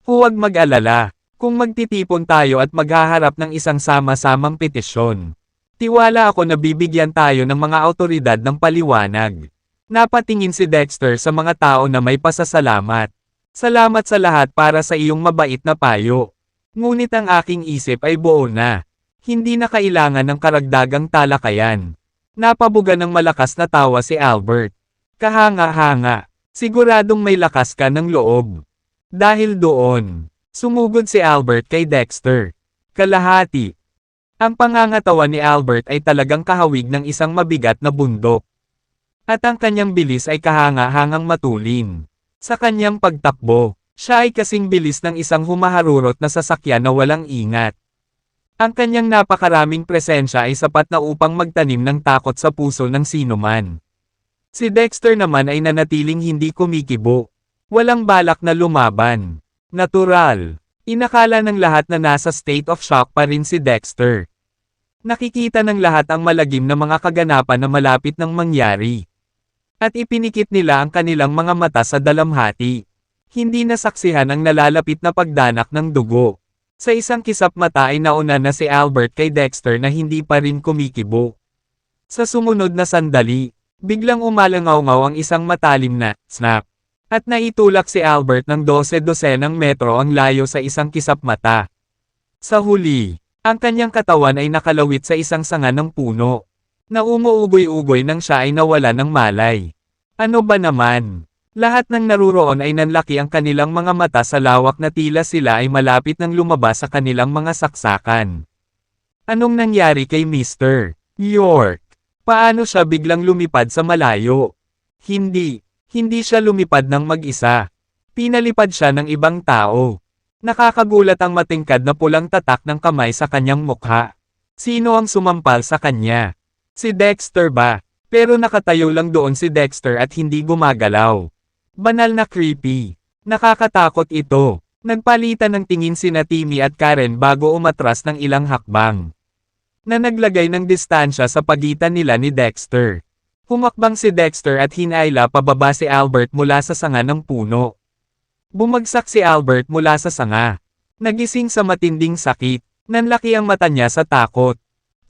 Huwag mag-alala, kung magtitipon tayo at maghaharap ng isang sama-samang petisyon. Tiwala ako na bibigyan tayo ng mga awtoridad ng paliwanag. Napatingin si Dexter sa mga tao na may pasasalamat. Salamat sa lahat para sa iyong mabait na payo. Ngunit ang aking isip ay buo na. Hindi na kailangan ng karagdagang talakayan. Napabuga ng malakas na tawa si Albert. Kahanga-hanga. Siguradong may lakas ka ng loob. Dahil doon, sumugod si Albert kay Dexter. Kalahati. Ang pangangatawa ni Albert ay talagang kahawig ng isang mabigat na bundok. At ang kanyang bilis ay kahanga-hangang matulin. Sa kanyang pagtakbo, siya ay kasing bilis ng isang humaharurot na sasakyan na walang ingat. Ang kanyang napakaraming presensya ay sapat na upang magtanim ng takot sa puso ng sinuman. Si Dexter naman ay nanatiling hindi kumikibo. Walang balak na lumaban. Natural. Inakala ng lahat na nasa state of shock pa rin si Dexter. Nakikita ng lahat ang malagim na mga kaganapan na malapit nang mangyari. At ipinikit nila ang kanilang mga mata sa dalamhati. Hindi nasaksihan ang nalalapit na pagdanak ng dugo. Sa isang kisap mata ay nauna na si Albert kay Dexter na hindi pa rin kumikibo. Sa sumunod na sandali, biglang umalangaw-ngaw ang isang matalim na snap. At naitulak si Albert ng 12-dosenang metro ang layo sa isang kisap mata. Sa huli, ang kanyang katawan ay nakalawit sa isang sanga ng puno. Na umuugoy-ugoy nang siya ay nawala ng malay. Ano ba naman? Lahat ng naruroon ay nanlaki ang kanilang mga mata sa lawak na tila sila ay malapit ng lumabas sa kanilang mga saksakan. Anong nangyari kay Mr. York? Paano siya biglang lumipad sa malayo? Hindi siya lumipad ng mag-isa. Pinalipad siya ng ibang tao. Nakakagulat ang matingkad na pulang tatak ng kamay sa kanyang mukha. Sino ang sumampal sa kanya? Si Dexter ba? Pero nakatayo lang doon si Dexter at hindi gumagalaw. Banal na creepy. Nakakatakot ito. Nagpalitan ng tingin sina Timmy at Karen bago umatras ng ilang hakbang. Na naglagay ng distansya sa pagitan nila ni Dexter. Humakbang si Dexter at hinayla pababa si Albert mula sa sanga ng puno. Bumagsak si Albert mula sa sanga. Nagising sa matinding sakit. Nanlaki ang mata niya sa takot.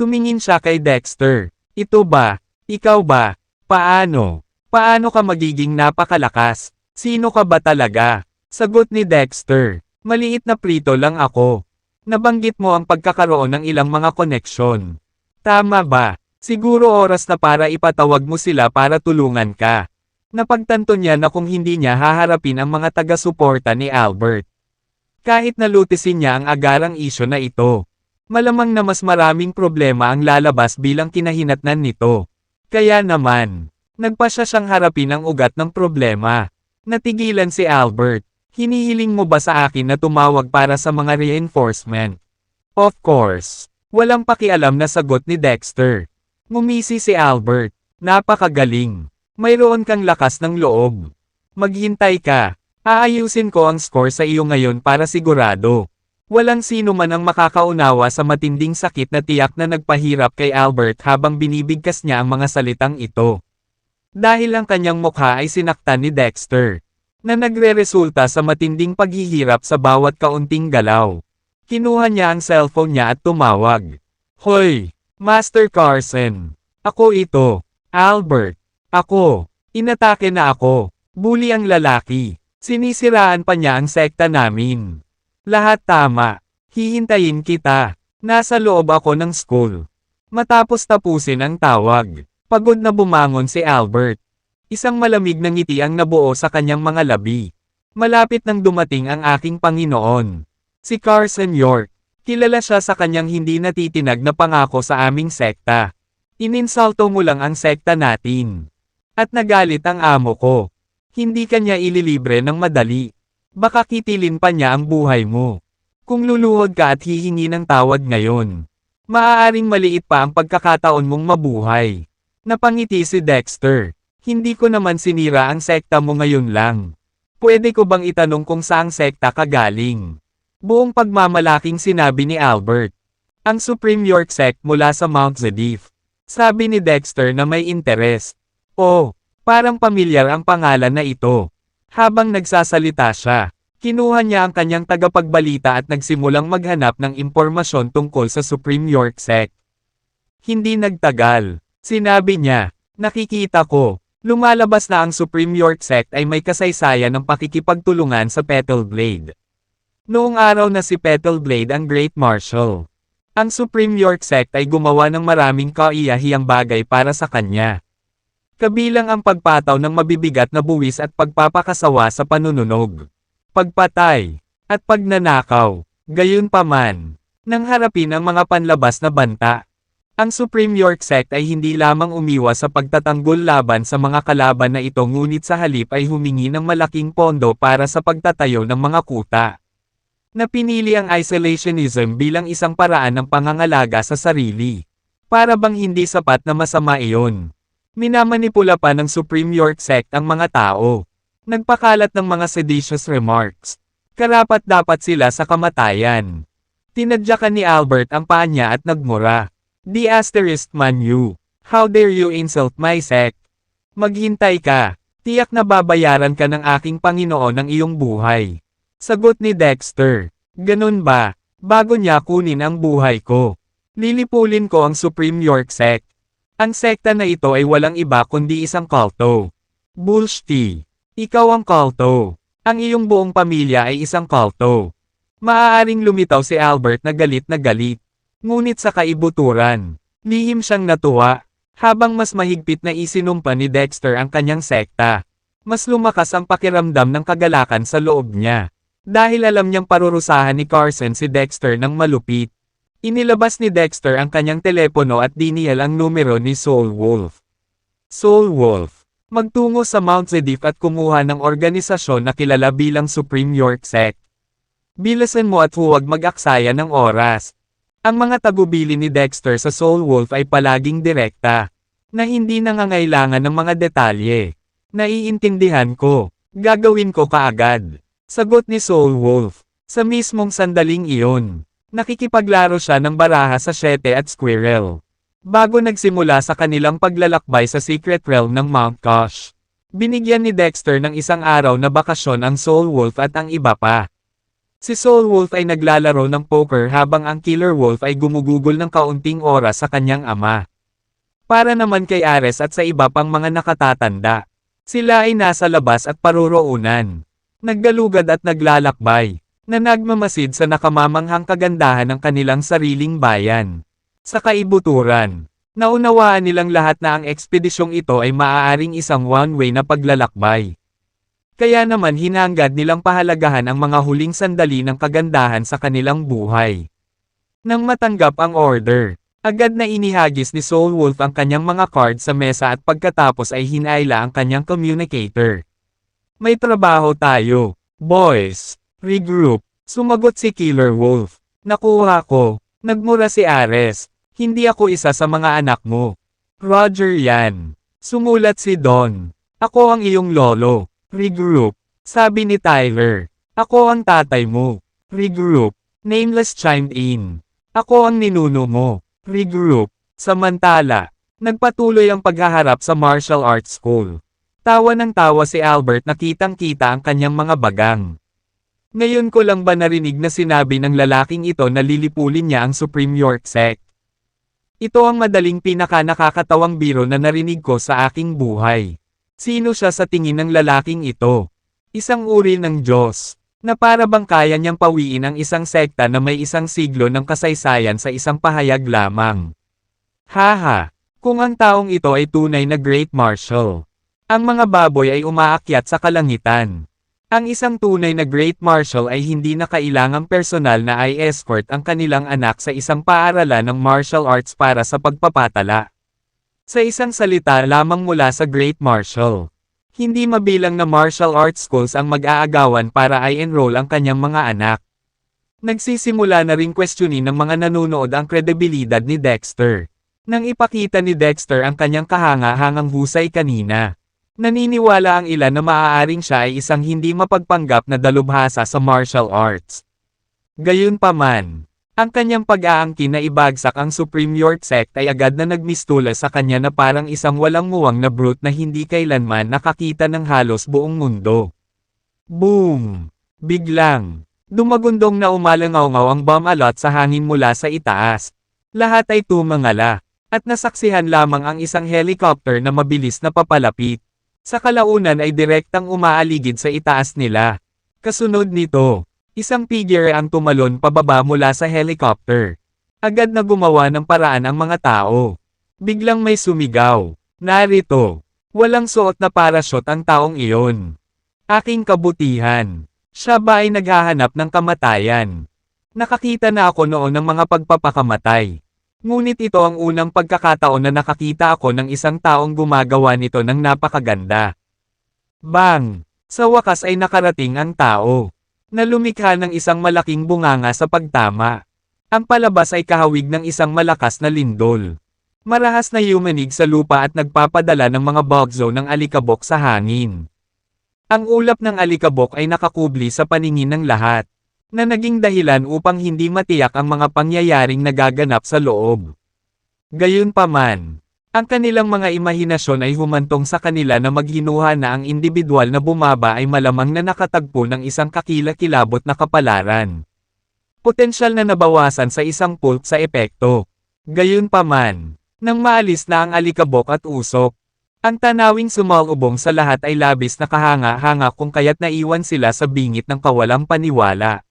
Tumingin siya kay Dexter. Ito ba? Ikaw ba? Paano? Paano ka magiging napakalakas? Sino ka ba talaga? Sagot ni Dexter. Maliit na prito lang ako. Nabanggit mo ang pagkakaroon ng ilang mga koneksyon. Tama ba? Siguro oras na para ipatawag mo sila para tulungan ka. Napagtanto niya na kung hindi niya haharapin ang mga taga-suporta ni Albert. Kahit nalutisin niya ang agarang isyo na ito. Malamang na mas maraming problema ang lalabas bilang kinahinatnan nito. Kaya naman, nagpasya siyang harapin ang ugat ng problema. Natigilan si Albert. Hinihiling mo ba sa akin na tumawag para sa mga reinforcement? Of course. Walang pakialam na sagot ni Dexter. Ngumisi si Albert. Napakagaling. Mayroon kang lakas ng loob. Maghintay ka. Aayusin ko ang score sa iyo ngayon para sigurado. Walang sino man ang makakaunawa sa matinding sakit na tiyak na nagpahirap kay Albert habang binibigkas niya ang mga salitang ito. Dahil ang kanyang mukha ay sinaktan ni Dexter. Na nagre-resulta sa matinding paghihirap sa bawat kaunting galaw. Kinuha niya ang cellphone niya at tumawag. Hoy, Master Carson. Ako ito. Albert. Ako. Inatake na ako. Bully ang lalaki. Sinisiraan pa niya ang sekta namin. Lahat tama. Hihintayin kita. Nasa loob ako ng school. Matapos tapusin ang tawag, pagod na bumangon si Albert. Isang malamig na ngiti ang nabuo sa kanyang mga labi. Malapit nang dumating ang aking Panginoon. Si Carson York. Kilala siya sa kanyang hindi natitinag na pangako sa aming sekta. Ininsulto mo lang ang sekta natin. At nagalit ang amo ko. Hindi ka niya ililibre ng madali. Baka kitilin pa niya ang buhay mo. Kung luluhod ka at hihingi ng tawad ngayon, maaaring maliit pa ang pagkakataon mong mabuhay. Napangiti si Dexter. Hindi ko naman sinira ang sekta mo ngayon lang. Pwede ko bang itanong kung saang sekta ka galing? Buong pagmamalaking sinabi ni Albert. Ang Supreme York Sect mula sa Mount Zedif. Sabi ni Dexter na may interest. Oh, parang pamilyar ang pangalan na ito. Habang nagsasalita siya, kinuha niya ang kanyang tagapagbalita at nagsimulang maghanap ng impormasyon tungkol sa Supreme York Sect. Hindi nagtagal. Sinabi niya, nakikita ko, lumalabas na ang Supreme York Sect ay may kasaysayan ng pakikipagtulungan sa Petal Blade. Noong araw na si Petal Blade ang Great Marshal, ang Supreme York Sect ay gumawa ng maraming kaiyahiyang bagay para sa kanya. Kabilang ang pagpataw ng mabibigat na buwis at pagpapakasawa sa panununog, pagpatay, at pagnanakaw. Gayunpaman, nang harapin ang mga panlabas na banta, ang Supreme York Sect ay hindi lamang umiwas sa pagtatanggol laban sa mga kalaban na ito ngunit sa halip ay humingi ng malaking pondo para sa pagtatayo ng mga kuta. Napinili ang isolationism bilang isang paraan ng pangangalaga sa sarili. Para bang hindi sapat na masama iyon. Minamanipula pa ng Supreme York Sect ang mga tao. Nagpakalat ng mga seditious remarks. Karapat-dapat sila sa kamatayan. Tinadyakan ni Albert ang paa niya at nagmura. The asterisk man you. How dare you insult my sect? Maghintay ka. Tiyak na babayaran ka ng aking Panginoon ng iyong buhay. Sagot ni Dexter. Ganun ba? Bago niya kunin ang buhay ko. Lilipulin ko ang Supreme York Sect. Ang sekta na ito ay walang iba kundi isang kulto. Bullshit. Ikaw ang kulto. Ang iyong buong pamilya ay isang kulto. Maaaring lumitaw si Albert na galit. Ngunit sa kaibuturan, lihim siyang natuwa. Habang mas mahigpit na isinumpa ni Dexter ang kanyang sekta, mas lumakas ang pakiramdam ng kagalakan sa loob niya. Dahil alam niyang parurusahan ni Carson si Dexter ng malupit. Inilabas ni Dexter ang kanyang telepono at diniyal ang numero ni Soul Wolf. Soul Wolf, magtungo sa Mount Zedif at kumuha ng organisasyon na kilala bilang Supreme York Sect. Bilasan mo at huwag mag-aksaya ng oras. Ang mga tagubili ni Dexter sa Soul Wolf ay palaging direkta, na hindi nangangailangan ng mga detalye. Naiintindihan ko, gagawin ko kaagad. Sagot ni Soul Wolf. Sa mismong sandaling iyon, nakikipaglaro siya ng baraha sa Siyete at Squirrel. Bago nagsimula sa kanilang paglalakbay sa Secret Realm ng Mount Kosh, binigyan ni Dexter ng isang araw na bakasyon ang Soul Wolf at ang iba pa. Si Soul Wolf ay naglalaro ng poker habang ang Killer Wolf ay gumugugol ng kaunting oras sa kanyang ama. Para naman kay Ares at sa iba pang mga nakatatanda, sila ay nasa labas at paruroonan. Naggalugad at naglalakbay, na nagmamasid sa nakamamanghang kagandahan ng kanilang sariling bayan. Sa kaibuturan, naunawaan nilang lahat na ang ekspedisyong ito ay maaaring isang one-way na paglalakbay. Kaya naman hinangad nilang pahalagahan ang mga huling sandali ng kagandahan sa kanilang buhay. Nang matanggap ang order, agad na inihagis ni Soul Wolf ang kanyang mga card sa mesa at pagkatapos ay hinayla ang kanyang communicator. May trabaho tayo, boys. Regroup. Sumagot si Killer Wolf. Nakuha ko. Nagmura si Ares. Hindi ako isa sa mga anak mo. Roger yan. Sumulat si Don. Ako ang iyong lolo. Regroup. Sabi ni Tyler. Ako ang tatay mo. Regroup. Nameless chimed in. Ako ang ninuno mo. Regroup. Samantala, nagpatuloy ang paghaharap sa martial arts school. Tawa ng tawa si Albert na kitang-kita ang kanyang mga bagang. Ngayon ko lang ba narinig na sinabi ng lalaking ito na lilipulin niya ang Supreme York Sect? Ito ang madaling pinaka-nakakatawang biro na narinig ko sa aking buhay. Sino siya sa tingin ng lalaking ito? Isang uri ng Diyos, na para bang kaya niyang pawiin ang isang sekta na may isang siglo ng kasaysayan sa isang pahayag lamang. Haha, kung ang taong ito ay tunay na Great Marshal. Ang mga baboy ay umaakyat sa kalangitan. Ang isang tunay na Great Marshal ay hindi na kailangang personal na i-escort ang kanilang anak sa isang paaralan ng martial arts para sa pagpapatala. Sa isang salita lamang mula sa Great Marshal. Hindi mabilang na martial arts schools ang mag-aagawan para i-enroll ang kanyang mga anak. Nagsisimula na ring questionin ng mga nanonood ang kredibilidad ni Dexter. Nang ipakita ni Dexter ang kanyang kahanga-hangang husay kanina. Naniniwala ang ilan na maaaring siya ay isang hindi mapagpanggap na dalubhasa sa martial arts. Gayunpaman, ang kanyang pag-aangkin na ibagsak ang Supreme York Sect ay agad na nagmistula sa kanya na parang isang walang muwang na brute na hindi kailanman nakakita ng halos buong mundo. Boom! Biglang, dumagundong na umalangaw-ngaw ang bomb alot sa hangin mula sa itaas. Lahat ay tumangala, at nasaksihan lamang ang isang helicopter na mabilis na papalapit. Sa kalaunan ay direktang umaaligid sa itaas nila. Kasunod nito, isang figure ang tumalon pababa mula sa helicopter. Agad na gumawa ng paraan ang mga tao. Biglang may sumigaw. Narito, walang suot na parachute ang taong iyon. Aking kabutihan. Siya ba ay naghahanap ng kamatayan? Nakakita na ako noon ng mga pagpapakamatay. Ngunit ito ang unang pagkakataon na nakakita ako ng isang taong gumagawa nito ng napakaganda. Bang! Sa wakas ay nakarating ang tao. Na lumikha ng isang malaking bunganga sa pagtama. Ang palabas ay kahawig ng isang malakas na lindol. Marahas na yumanig sa lupa at nagpapadala ng mga bugzo ng alikabok sa hangin. Ang ulap ng alikabok ay nakakubli sa paningin ng lahat, na naging dahilan upang hindi matiyak ang mga pangyayaring nagaganap sa loob. Gayunpaman, ang kanilang mga imahinasyon ay humantong sa kanila na maghinuha na ang indibidwal na bumaba ay malamang na nakatagpo ng isang kakilakilabot na kapalaran. Potensyal na nabawasan sa isang pulp sa epekto. Gayunpaman, nang maalis na ang alikabok at usok, ang tanawing sumalubong sa lahat ay labis na kahanga-hanga kung kaya't naiwan sila sa bingit ng kawalang paniwala.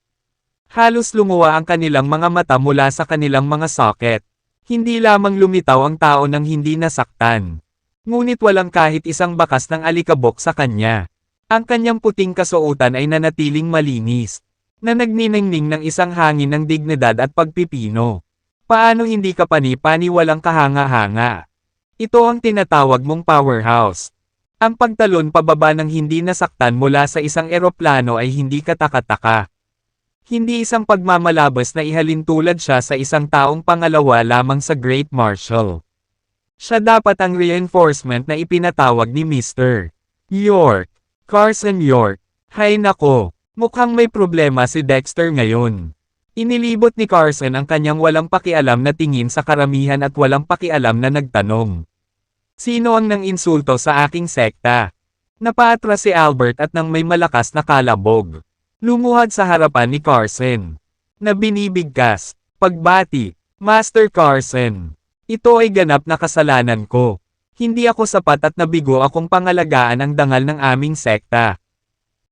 Halos lumuwa ang kanilang mga mata mula sa kanilang mga socket. Hindi lamang lumitaw ang tao nang hindi nasaktan. Ngunit walang kahit isang bakas ng alikabok sa kanya. Ang kanyang puting kasuotan ay nanatiling malinis, na nagniningning ng isang hangin ng dignidad at pagpipino. Paano hindi ka pani-pani walang kahanga-hanga? Ito ang tinatawag mong powerhouse. Ang pagtalon pababa ng hindi nasaktan mula sa isang eroplano ay hindi katakataka. Hindi isang pagmamalabas na ihalintulad siya sa isang taong pangalawa lamang sa Great Marshal. Siya dapat ang reinforcement na ipinatawag ni Mr. York. Carson York. Hay nako, mukhang may problema si Dexter ngayon. Inilibot ni Carson ang kanyang walang pakialam na tingin sa karamihan at walang pakialam na nagtanong. Sino ang nang insulto sa aking sekta? Napaatras si Albert at nang may malakas na kalabog. Lumuhad sa harapan ni Carson. Na binibigkas. Pagbati. Master Carson. Ito ay ganap na kasalanan ko. Hindi ako sapat at nabigo akong pangalagaan ang dangal ng aming sekta.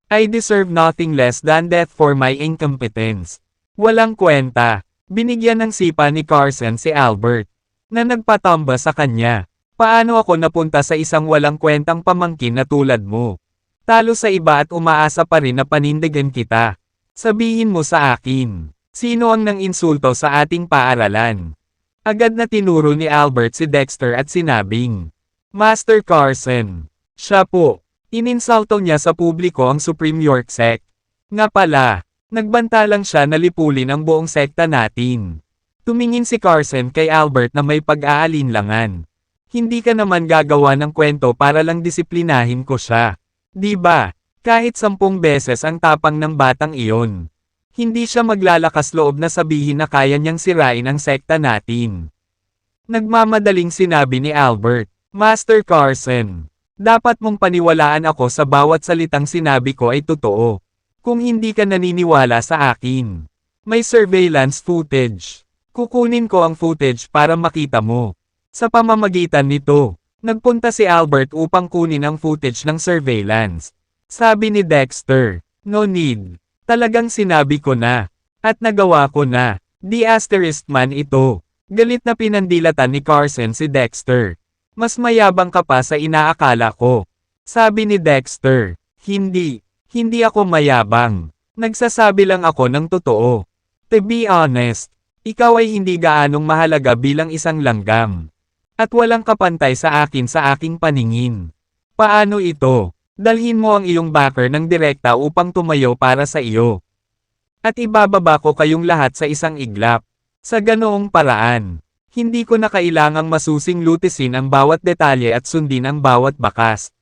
I deserve nothing less than death for my incompetence. Walang kwenta. Binigyan ng sipa ni Carson si Albert. Na nagpatamba sa kanya. Paano ako napunta sa isang walang kwentang pamangkin na tulad mo? Talo sa iba at umaasa pa rin na panindigan kita. Sabihin mo sa akin, sino ang nang insulto sa ating paaralan? Agad na tinuro ni Albert si Dexter at sinabing, Master Carson. Siya po. Ininsulto niya sa publiko ang Supreme York Sect. Nga pala, nagbanta lang siya na lipulin ang buong sekta natin. Tumingin si Carson kay Albert na may pag-aalinlangan. Hindi ka naman gagawa ng kwento para lang disiplinahin ko siya. Di ba? Kahit 10 beses ang tapang ng batang iyon. Hindi siya maglalakas loob na sabihin na kaya niyang sirain ang sekta natin. Nagmamadaling sinabi ni Albert, Master Carson. Dapat mong paniwalaan ako sa bawat salitang sinabi ko ay totoo. Kung hindi ka naniniwala sa akin. May surveillance footage. Kukunin ko ang footage para makita mo. Sa pamamagitan nito, nagpunta si Albert upang kunin ang footage ng surveillance. Sabi ni Dexter, no need. Talagang sinabi ko na. At nagawa ko na. The asterisk man ito. Galit na pinandilatan ni Carson si Dexter. Mas mayabang ka pa sa inaakala ko. Sabi ni Dexter, hindi. Hindi ako mayabang. Nagsasabi lang ako ng totoo. To be honest, ikaw ay hindi gaanong mahalaga bilang isang langgam. At walang kapantay sa akin sa aking paningin. Paano ito? Dalhin mo ang iyong backer ng direkta upang tumayo para sa iyo. At ibababa ko kayong lahat sa isang iglap. Sa ganoong paraan, hindi ko na kailangang masusing lutisin ang bawat detalye at sundin ang bawat bakas.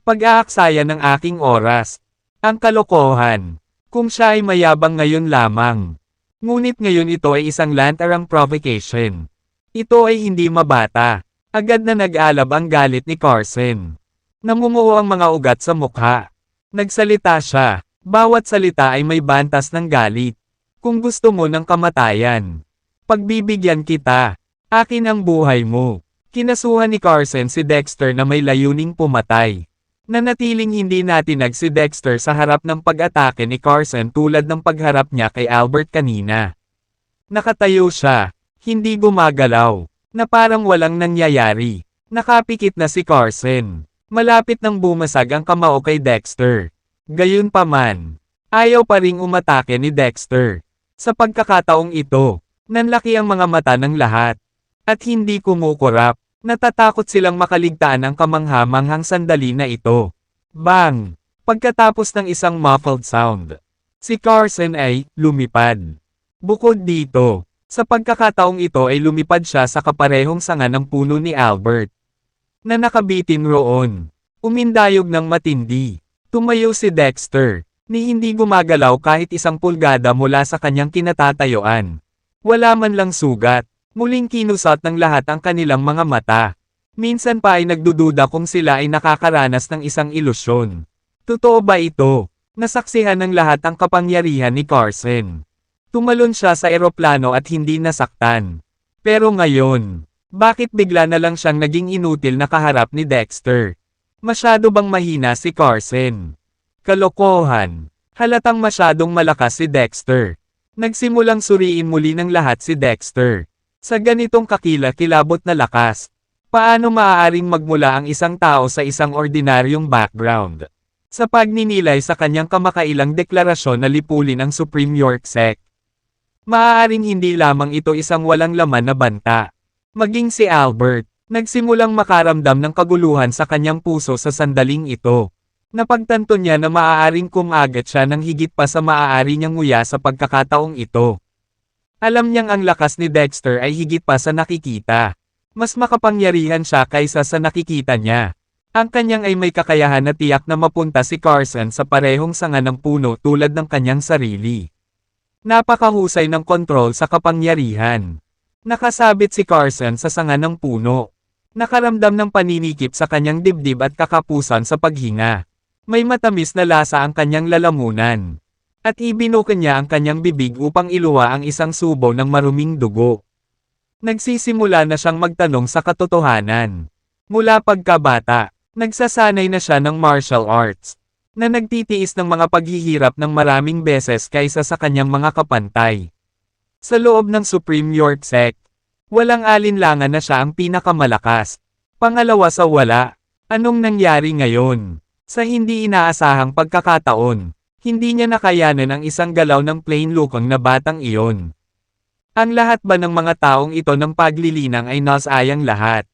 Pag-aaksaya ng aking oras. Ang kalokohan. Kung siya ay mayabang ngayon lamang. Ngunit ngayon ito ay isang lantarang provocation. Ito ay hindi mabata. Agad na nag-alab ang galit ni Carson. Namumuo ang mga ugat sa mukha. Nagsalita siya. Bawat salita ay may bantas ng galit. Kung gusto mo ng kamatayan, pagbibigyan kita. Akin ang buhay mo. Kinasuhan ni Carson si Dexter na may layuning pumatay. Nanatiling hindi natinag si Dexter sa harap ng pag-atake ni Carson tulad ng pagharap niya kay Albert kanina. Nakatayo siya, hindi gumagalaw, na parang walang nangyayari. Nakapikit na si Carson. Malapit nang bumasag ang kamao kay Dexter. Gayunpaman, ayaw pa ring umatake ni Dexter. Sa pagkakataong ito, nanlaki ang mga mata ng lahat. At hindi kumukurap. Natatakot silang makaligtaan ang kamangha-manghang sandali na ito. Bang! Pagkatapos ng isang muffled sound, si Carson ay lumipad. Bukod dito, sa pagkakataong ito ay lumipad siya sa kaparehong sanga ng puno ni Albert, na nakabitin roon. Umindayog ng matindi. Tumayo si Dexter, ni hindi gumagalaw kahit isang pulgada mula sa kanyang kinatatayuan. Wala man lang sugat. Muling kinusat ng lahat ang kanilang mga mata. Minsan pa ay nagdududa kung sila ay nakakaranas ng isang ilusyon. Totoo ba ito? Nasaksihan ng lahat ang kapangyarihan ni Carson. Tumalon siya sa eroplano at hindi nasaktan. Pero ngayon, bakit bigla na lang siyang naging inutil na kaharap ni Dexter? Masyado bang mahina si Carson? Kalokohan. Halatang masyadong malakas si Dexter. Nagsimulang suriin muli ng lahat si Dexter. Sa ganitong kakila-kilabot na lakas, paano maaaring magmula ang isang tao sa isang ordinaryong background? Sa pagninilay sa kanyang kamakailang deklarasyon na lipulin ang Supreme York Sect. Maaaring hindi lamang ito isang walang laman na banta. Maging si Albert, nagsimulang makaramdam ng kaguluhan sa kanyang puso sa sandaling ito. Napagtanto niya na maaaring kumagat siya ng higit pa sa maaari niyang nguya sa pagkakataong ito. Alam niyang ang lakas ni Dexter ay higit pa sa nakikita. Mas makapangyarihan siya kaysa sa nakikita niya. Ang kanyang ay may kakayahan na tiyak na mapunta si Carson sa parehong sanga ng puno tulad ng kanyang sarili. Napakahusay ng kontrol sa kapangyarihan. Nakasabit si Carson sa sanga ng puno. Nakaramdam ng paninikip sa kanyang dibdib at kakapusan sa paghinga. May matamis na lasa ang kanyang lalamunan. At ibinuka niya ang kanyang bibig upang iluwa ang isang subo ng maruming dugo. Nagsisimula na siyang magtanong sa katotohanan. Mula pagkabata, nagsasanay na siya ng martial arts, na nagtitiis ng mga paghihirap ng maraming beses kaysa sa kanyang mga kapantay. Sa loob ng Supreme York Sect, walang alinlangan na siya ang pinakamalakas. Pangalawa sa wala. Anong nangyari ngayon? Sa hindi inaasahang pagkakataon, hindi niya nakayanan ang isang galaw ng plain lukang na batang iyon. Ang lahat ba ng mga taong ito ng paglilinang ay nasayang lahat?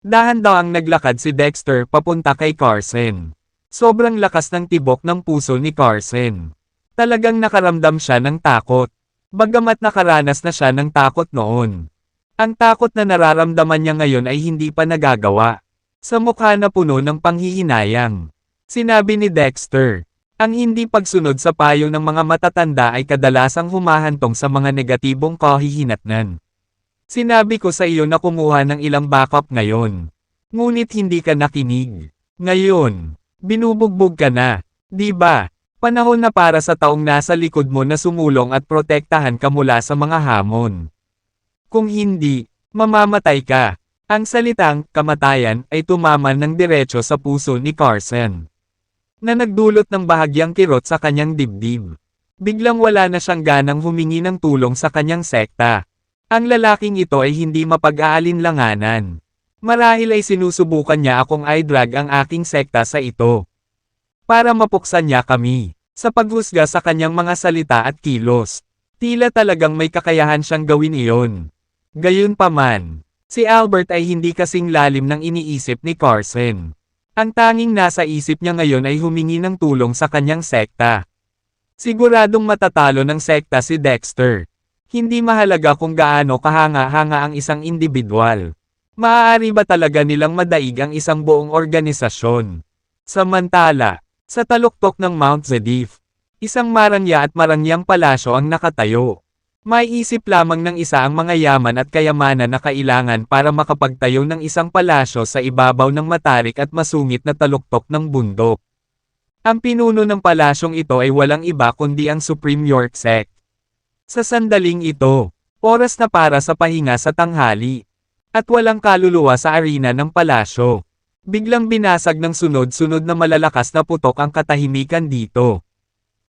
Dahan-dahang naglakad si Dexter papunta kay Carson. Sobrang lakas ng tibok ng puso ni Carson. Talagang nakaramdam siya ng takot. Bagamat nakaranas na siya ng takot noon. Ang takot na nararamdaman niya ngayon ay hindi pa nagagawa. Sa mukha na puno ng panghihinayang. Sinabi ni Dexter. Ang hindi pagsunod sa payo ng mga matatanda ay kadalasang humahantong sa mga negatibong kahihinatnan. Sinabi ko sa iyo na kumuha ng ilang backup ngayon. Ngunit hindi ka nakinig. Ngayon, binubugbog ka na, di ba? Panahon na para sa taong nasa likod mo na sumulong at protektahan ka mula sa mga hamon. Kung hindi, mamamatay ka. Ang salitang kamatayan ay tumaman ng diretso sa puso ni Carson, na nagdulot ng bahagyang kirot sa kanyang dibdib. Biglang wala na siyang ganang humingi ng tulong sa kanyang sekta. Ang lalaking ito ay hindi mapag-aalinlanganan. Marahil ay sinusubukan niya akong i-drag ang aking sekta sa ito. Para mapuksan niya kami, sa paghusga sa kanyang mga salita at kilos. Tila talagang may kakayahan siyang gawin iyon. Gayunpaman, si Albert ay hindi kasing lalim ng iniisip ni Carson. Ang tanging nasa isip niya ngayon ay humingi ng tulong sa kanyang sekta. Siguradong matatalo ng sekta si Dexter. Hindi mahalaga kung gaano kahanga-hanga ang isang individual. Maaari ba talaga nilang madaig ang isang buong organisasyon? Samantala, sa taluktok ng Mount Zedif, isang marangya at marangyang palasyo ang nakatayo. May isip lamang ng isa ang mga yaman at kayamanan na kailangan para makapagtayo ng isang palasyo sa ibabaw ng matarik at masungit na taluktok ng bundok. Ang pinuno ng palasyong ito ay walang iba kundi ang Supreme York Sect. Sa sandaling ito, oras na para sa pahinga sa tanghali. At walang kaluluwa sa arena ng palasyo. Biglang binasag ng sunod-sunod na malalakas na putok ang katahimikan dito.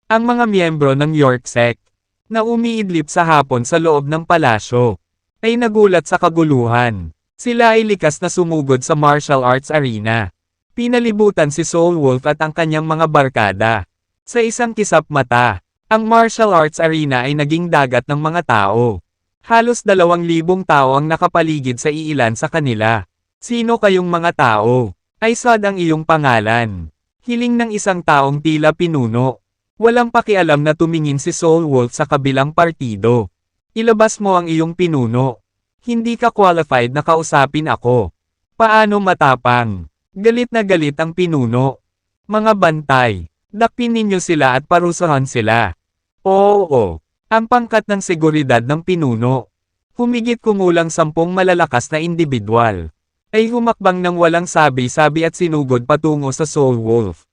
Ang mga miyembro ng York Sect, na umiidlip sa hapon sa loob ng palasyo, ay nagulat sa kaguluhan. Sila ay likas na sumugod sa martial arts arena. Pinalibutan si Soul Wolf at ang kanyang mga barkada. Sa isang kisap mata, ang martial arts arena ay naging dagat ng mga tao. Halos 2,000 tao ang nakapaligid sa iilan sa kanila. Sino kayong mga tao? Ay sad ang iyong pangalan. Hiling ng isang taong tila pinuno. Walang pakialam na tumingin si Soul Wolf sa kabilang partido. Ilabas mo ang iyong pinuno. Hindi ka qualified na kausapin ako. Paano matapang? Galit na galit ang pinuno. Mga bantay, dakpin ninyo sila at parusahan sila. Oo. Ang pangkat ng seguridad ng pinuno. Humigit kumulang 10 malalakas na individual. Ay humakbang ng walang sabi-sabi at sinugod patungo sa Soul Wolf.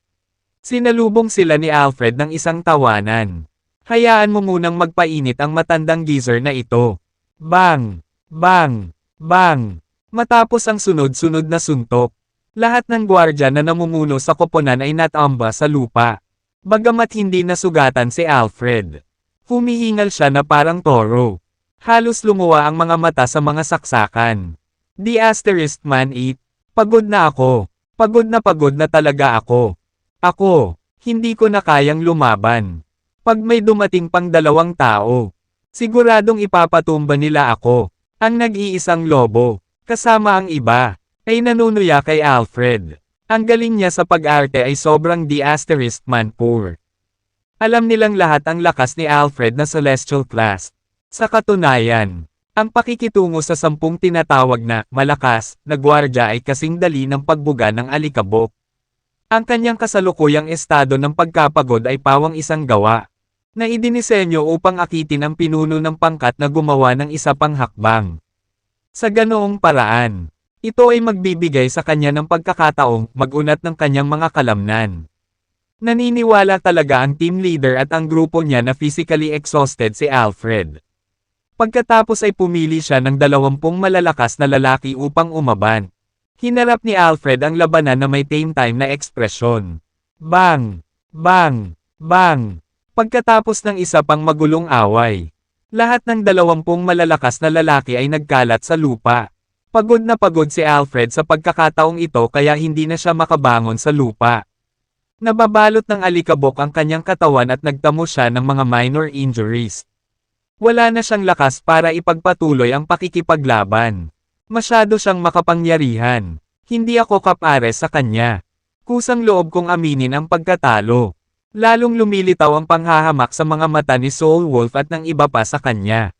Sinalubong sila ni Alfred ng isang tawanan. Hayaan mo munang magpainit ang matandang geezer na ito. Bang! Bang! Bang! Matapos ang sunod-sunod na suntok, lahat ng gwardya na namumuno sa koponan ay natamba sa lupa. Bagamat hindi nasugatan si Alfred. Humihingal siya na parang toro. Halos lumuwa ang mga mata sa mga saksakan. The Asterisk Man 8. Pagod na ako. Pagod na talaga ako. Ako, hindi ko na kayang lumaban. Pag may dumating pang 2 tao, siguradong ipapatumba nila ako. Ang nag-iisang lobo, kasama ang iba, ay nanunuya kay Alfred. Ang galing niya sa pag-arte ay sobrang The Asterisk Man poor. Alam nilang lahat ang lakas ni Alfred na celestial class. Sa katunayan, ang pakikitungo sa 10 tinatawag na malakas na gwardya ay kasing dali ng pagbuga ng alikabok. Ang kanyang kasalukuyang estado ng pagkapagod ay pawang isang gawa, na idinisenyo upang akitin ang pinuno ng pangkat na gumawa ng isa pang hakbang. Sa ganoong paraan, ito ay magbibigay sa kanya ng pagkakataong mag-unat ng kanyang mga kalamnan. Naniniwala talaga ang team leader at ang grupo niya na physically exhausted si Alfred. Pagkatapos ay pumili siya ng 20 malalakas na lalaki upang umaban. Hinarap ni Alfred ang labanan na may tame time na ekspresyon. Bang! Bang! Bang! Pagkatapos ng isa pang magulong away, lahat ng 20 malalakas na lalaki ay nagkalat sa lupa. Pagod na pagod si Alfred sa pagkakataong ito kaya hindi na siya makabangon sa lupa. Nababalot ng alikabok ang kanyang katawan at nagtamo siya ng mga minor injuries. Wala na siyang lakas para ipagpatuloy ang pakikipaglaban. Masyado siyang makapangyarihan. Hindi ako kapares sa kanya. Kusang loob kong aminin ang pagkatalo. Lalong lumilitaw ang panghahamak sa mga mata ni Soul Wolf at ng iba pa sa kanya.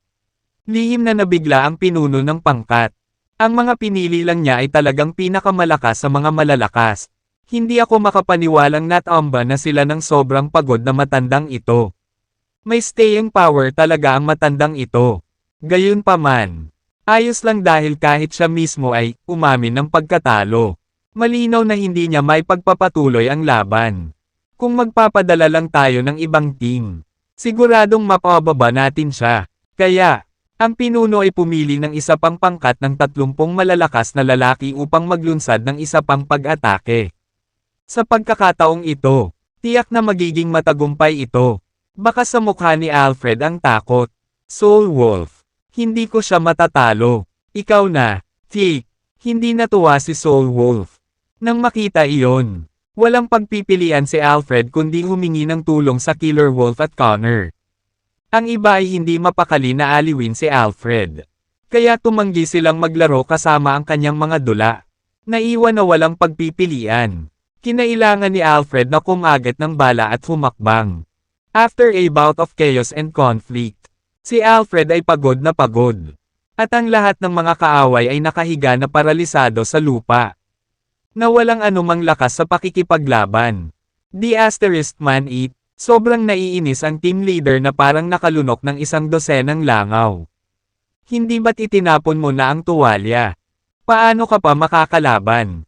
Lihim na nabigla ang pinuno ng pangkat. Ang mga pinili lang niya ay talagang pinakamalakas sa mga malalakas. Hindi ako makapaniwalang natamba na sila ng sobrang pagod na matandang ito. May staying power talaga ang matandang ito. Gayunpaman, ayos lang dahil kahit siya mismo ay umamin ng pagkatalo. Malinaw na hindi niya may pagpapatuloy ang laban. Kung magpapadala lang tayo ng ibang team, siguradong mapababa natin siya. Kaya, ang pinuno ay pumili ng isa pang pangkat ng 30 malalakas na lalaki upang maglunsad ng isa pang pag-atake. Sa pagkakataong ito, tiyak na magiging matagumpay ito. Baka sa mukha ni Alfred ang takot. Soul Wolf, hindi ko siya matatalo. Ikaw na, Tick. Hindi natuwa si Soul Wolf. Nang makita iyon, walang pagpipilian si Alfred kundi humingi ng tulong sa Killer Wolf at Connor. Ang iba ay hindi mapakali na aliwin si Alfred. Kaya tumanggi silang maglaro kasama ang kanyang mga dula. Naiwan na walang pagpipilian. Kinailangan ni Alfred na kumagat ng bala at humakbang. After a bout of chaos and conflict, si Alfred ay pagod na pagod. At ang lahat ng mga kaaway ay nakahiga na paralisado sa lupa. Na walang anumang lakas sa pakikipaglaban. The Asterisk Man Eat, sobrang naiinis ang team leader na parang nakalunok ng isang dosenang langaw. Hindi ba't itinapon mo na ang tuwalya? Paano ka pa makakalaban?